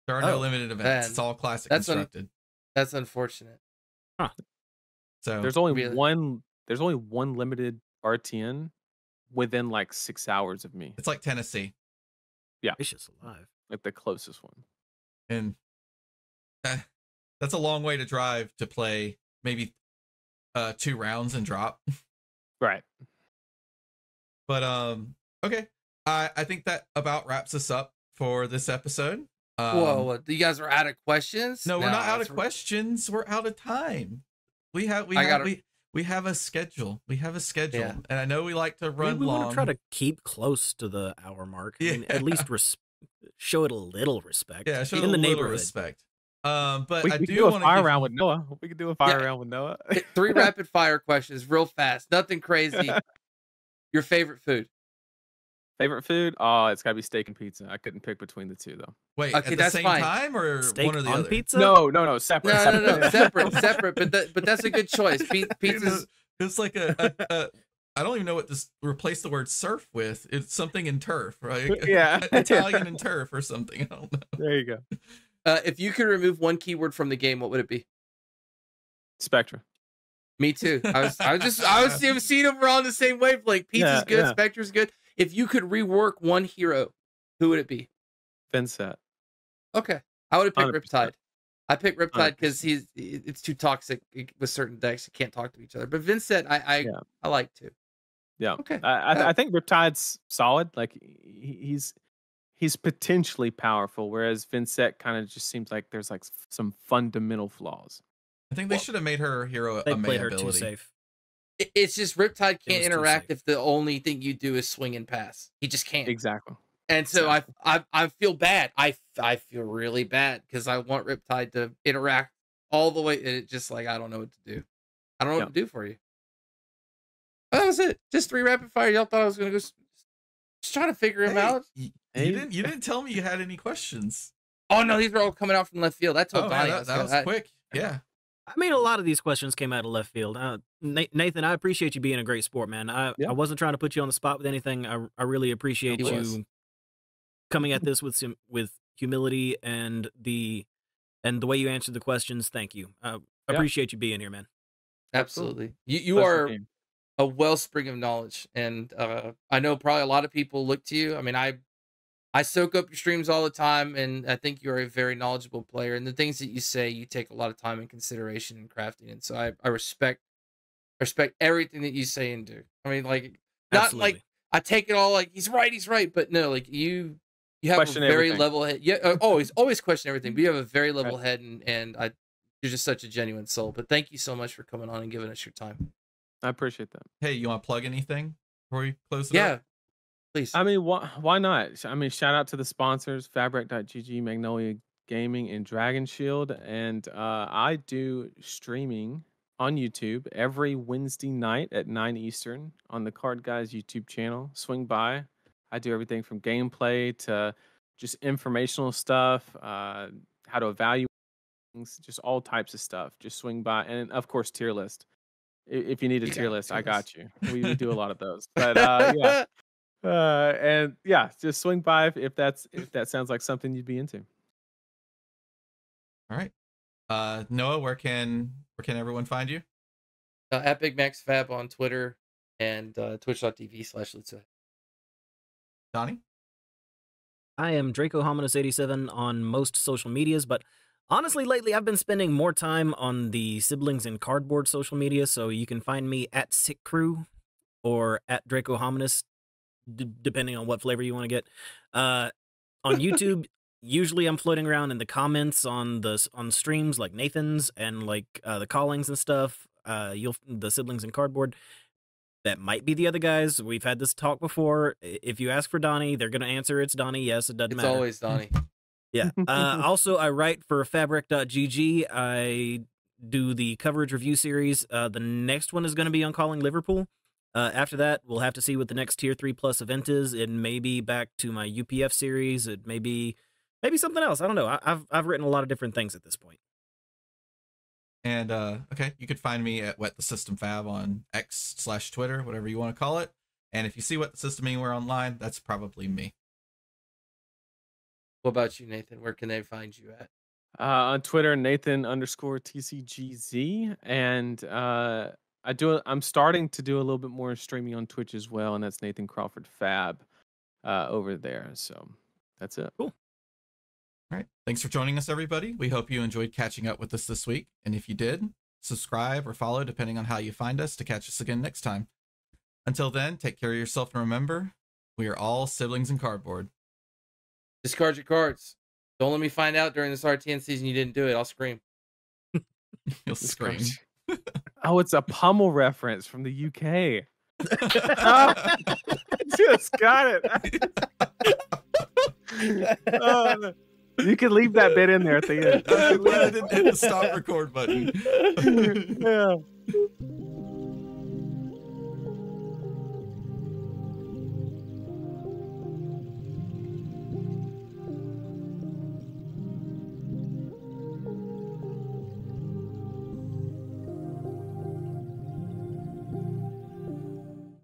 There are no Oh, limited events. man. It's all classic That's constructed. That's unfortunate. So There's only Really? one limited RTN within like 6 hours of me. it's like Tennessee, Gracious alive. Like the closest one. and that's a long way to drive to play maybe 2 rounds and drop. Right. But okay. I think that about wraps us up for this episode. Whoa, what, you guys are out of questions? No, we're not out of questions. We're out of time. We have a schedule. We have a schedule, Yeah. and I know we like to run we long. want to try to keep close to the hour mark. I mean, at least show it a little respect. Yeah, show in it a the little neighborhood. respect. But We I could do do a want fire to round with Noah. We could do a fire round with Noah. 3 rapid fire questions, real fast. Nothing crazy. Your favorite food? Favorite food? Oh, it's got to be steak and pizza. I couldn't pick between the two, though. Wait, Okay, at the that's same fine. time or Steak one or the on other? pizza? No, separate. No, separate. But that's a good choice. Pizza's It's like a I don't even know what to replace the word surf with. It's something in turf, right? Yeah. Italian and turf or something. I don't know. There you go. if you could remove one keyword from the game, what would it be? Spectra. Me too. I was seeing them we're on the same wavelength. Pizza's good, yeah. Spectre's good. If you could rework one hero, who would it be? Vincent. Okay. I would have picked 100%. Riptide. I picked Riptide 100%. because it's too toxic with certain decks. You can't talk to each other. But Vincent, I like too. Yeah. Okay. I think Riptide's solid. Like he's potentially powerful, whereas Vincent kind of just seems like there's like some fundamental flaws. I think they should have made her hero They a played May her too ability. safe. It's just Riptide can't was too interact safe. if the only thing you do is swing and pass. He just can't. Exactly. And so I feel bad. I feel really bad because I want Riptide to interact all the way. And it's just like I don't know what to do. I don't know what to do for you. But that was it. Just 3 rapid fire. Y'all thought I was gonna go just trying to figure him out. You didn't tell me you had any questions. Oh no, these are all coming out from left field. That's what Oh, Donnie yeah, that was quick. Yeah. I mean, a lot of these questions came out of left field. Nathan, I appreciate you being a great sport, man. I wasn't trying to put you on the spot with anything. I really appreciate you coming at this with humility and the way you answered the questions. Thank you. I appreciate you being here, man. Absolutely. You are a wellspring of knowledge, and I know probably a lot of people look to you. I mean, I soak up your streams all the time, and I think you're a very knowledgeable player. And the things that you say, you take a lot of time and consideration in crafting. And so I respect everything that you say and do. I mean, like, not Absolutely. like I take it all like he's right, but no, like you have Question a very everything. level head. Yeah, always question everything. But you have a very level head, and you're just such a genuine soul. But thank you so much for coming on and giving us your time. I appreciate that. Hey, you want to plug anything before we close it Yeah, up? please. I mean, why not? I mean, shout out to the sponsors, Fabric.gg, Magnolia Gaming, and Dragon Shield. And I do streaming on YouTube every Wednesday night at 9 Eastern on the Card Guyz YouTube channel. Swing by. I do everything from gameplay to just informational stuff, how to evaluate things, just all types of stuff. Just swing by. And, of course, tier list. If you need a tier list, I got you. We do a lot of those. But, yeah. And yeah, just swing by if that sounds like something you'd be into. All right. Noah, where can everyone find you? At Big Max Fab on Twitter and twitch.tv/Lutza. Donnie? I am Draco Hominus 87 on most social medias, but honestly, lately I've been spending more time on the Siblings in Cardboard social media, so you can find me at Sick Crew or at Draco Hominus, depending on what flavor you want to get. On YouTube, usually I'm floating around in the comments on streams like Nathan's and like the callings and stuff. The Siblings in Cardboard. That might be the other guys. We've had this talk before. If you ask for Donnie, they're going to answer it's Donnie. Yes, it doesn't matter. It's always Donnie. Yeah. Also, I write for Fabric.gg. I do the coverage review series. The next one is going to be on Calling Liverpool. After that, we'll have to see what the next Tier 3 Plus event is. It may be back to my UPF series. It may be maybe something else. I don't know. I've written a lot of different things at this point. And okay, you could find me at Wet the System Fab on X/Twitter, whatever you want to call it. And if you see Wet the System anywhere online, that's probably me. What about you, Nathan? Where can they find you at? On Twitter, Nathan_TCGZ, and I'm starting to do a little bit more streaming on Twitch as well, and that's Nathan Crawford Fab over there. So that's it. Cool. All right. Thanks for joining us, everybody. We hope you enjoyed catching up with us this week. And if you did, subscribe or follow, depending on how you find us, to catch us again next time. Until then, take care of yourself and remember, we are all siblings in cardboard. Discard your cards. Don't let me find out during this RTN season you didn't do it. I'll scream. You'll scream. Oh, it's a Pummel reference from the UK. Just got it. You can leave that bit in there at the end. I didn't hit the stop record button. Yeah.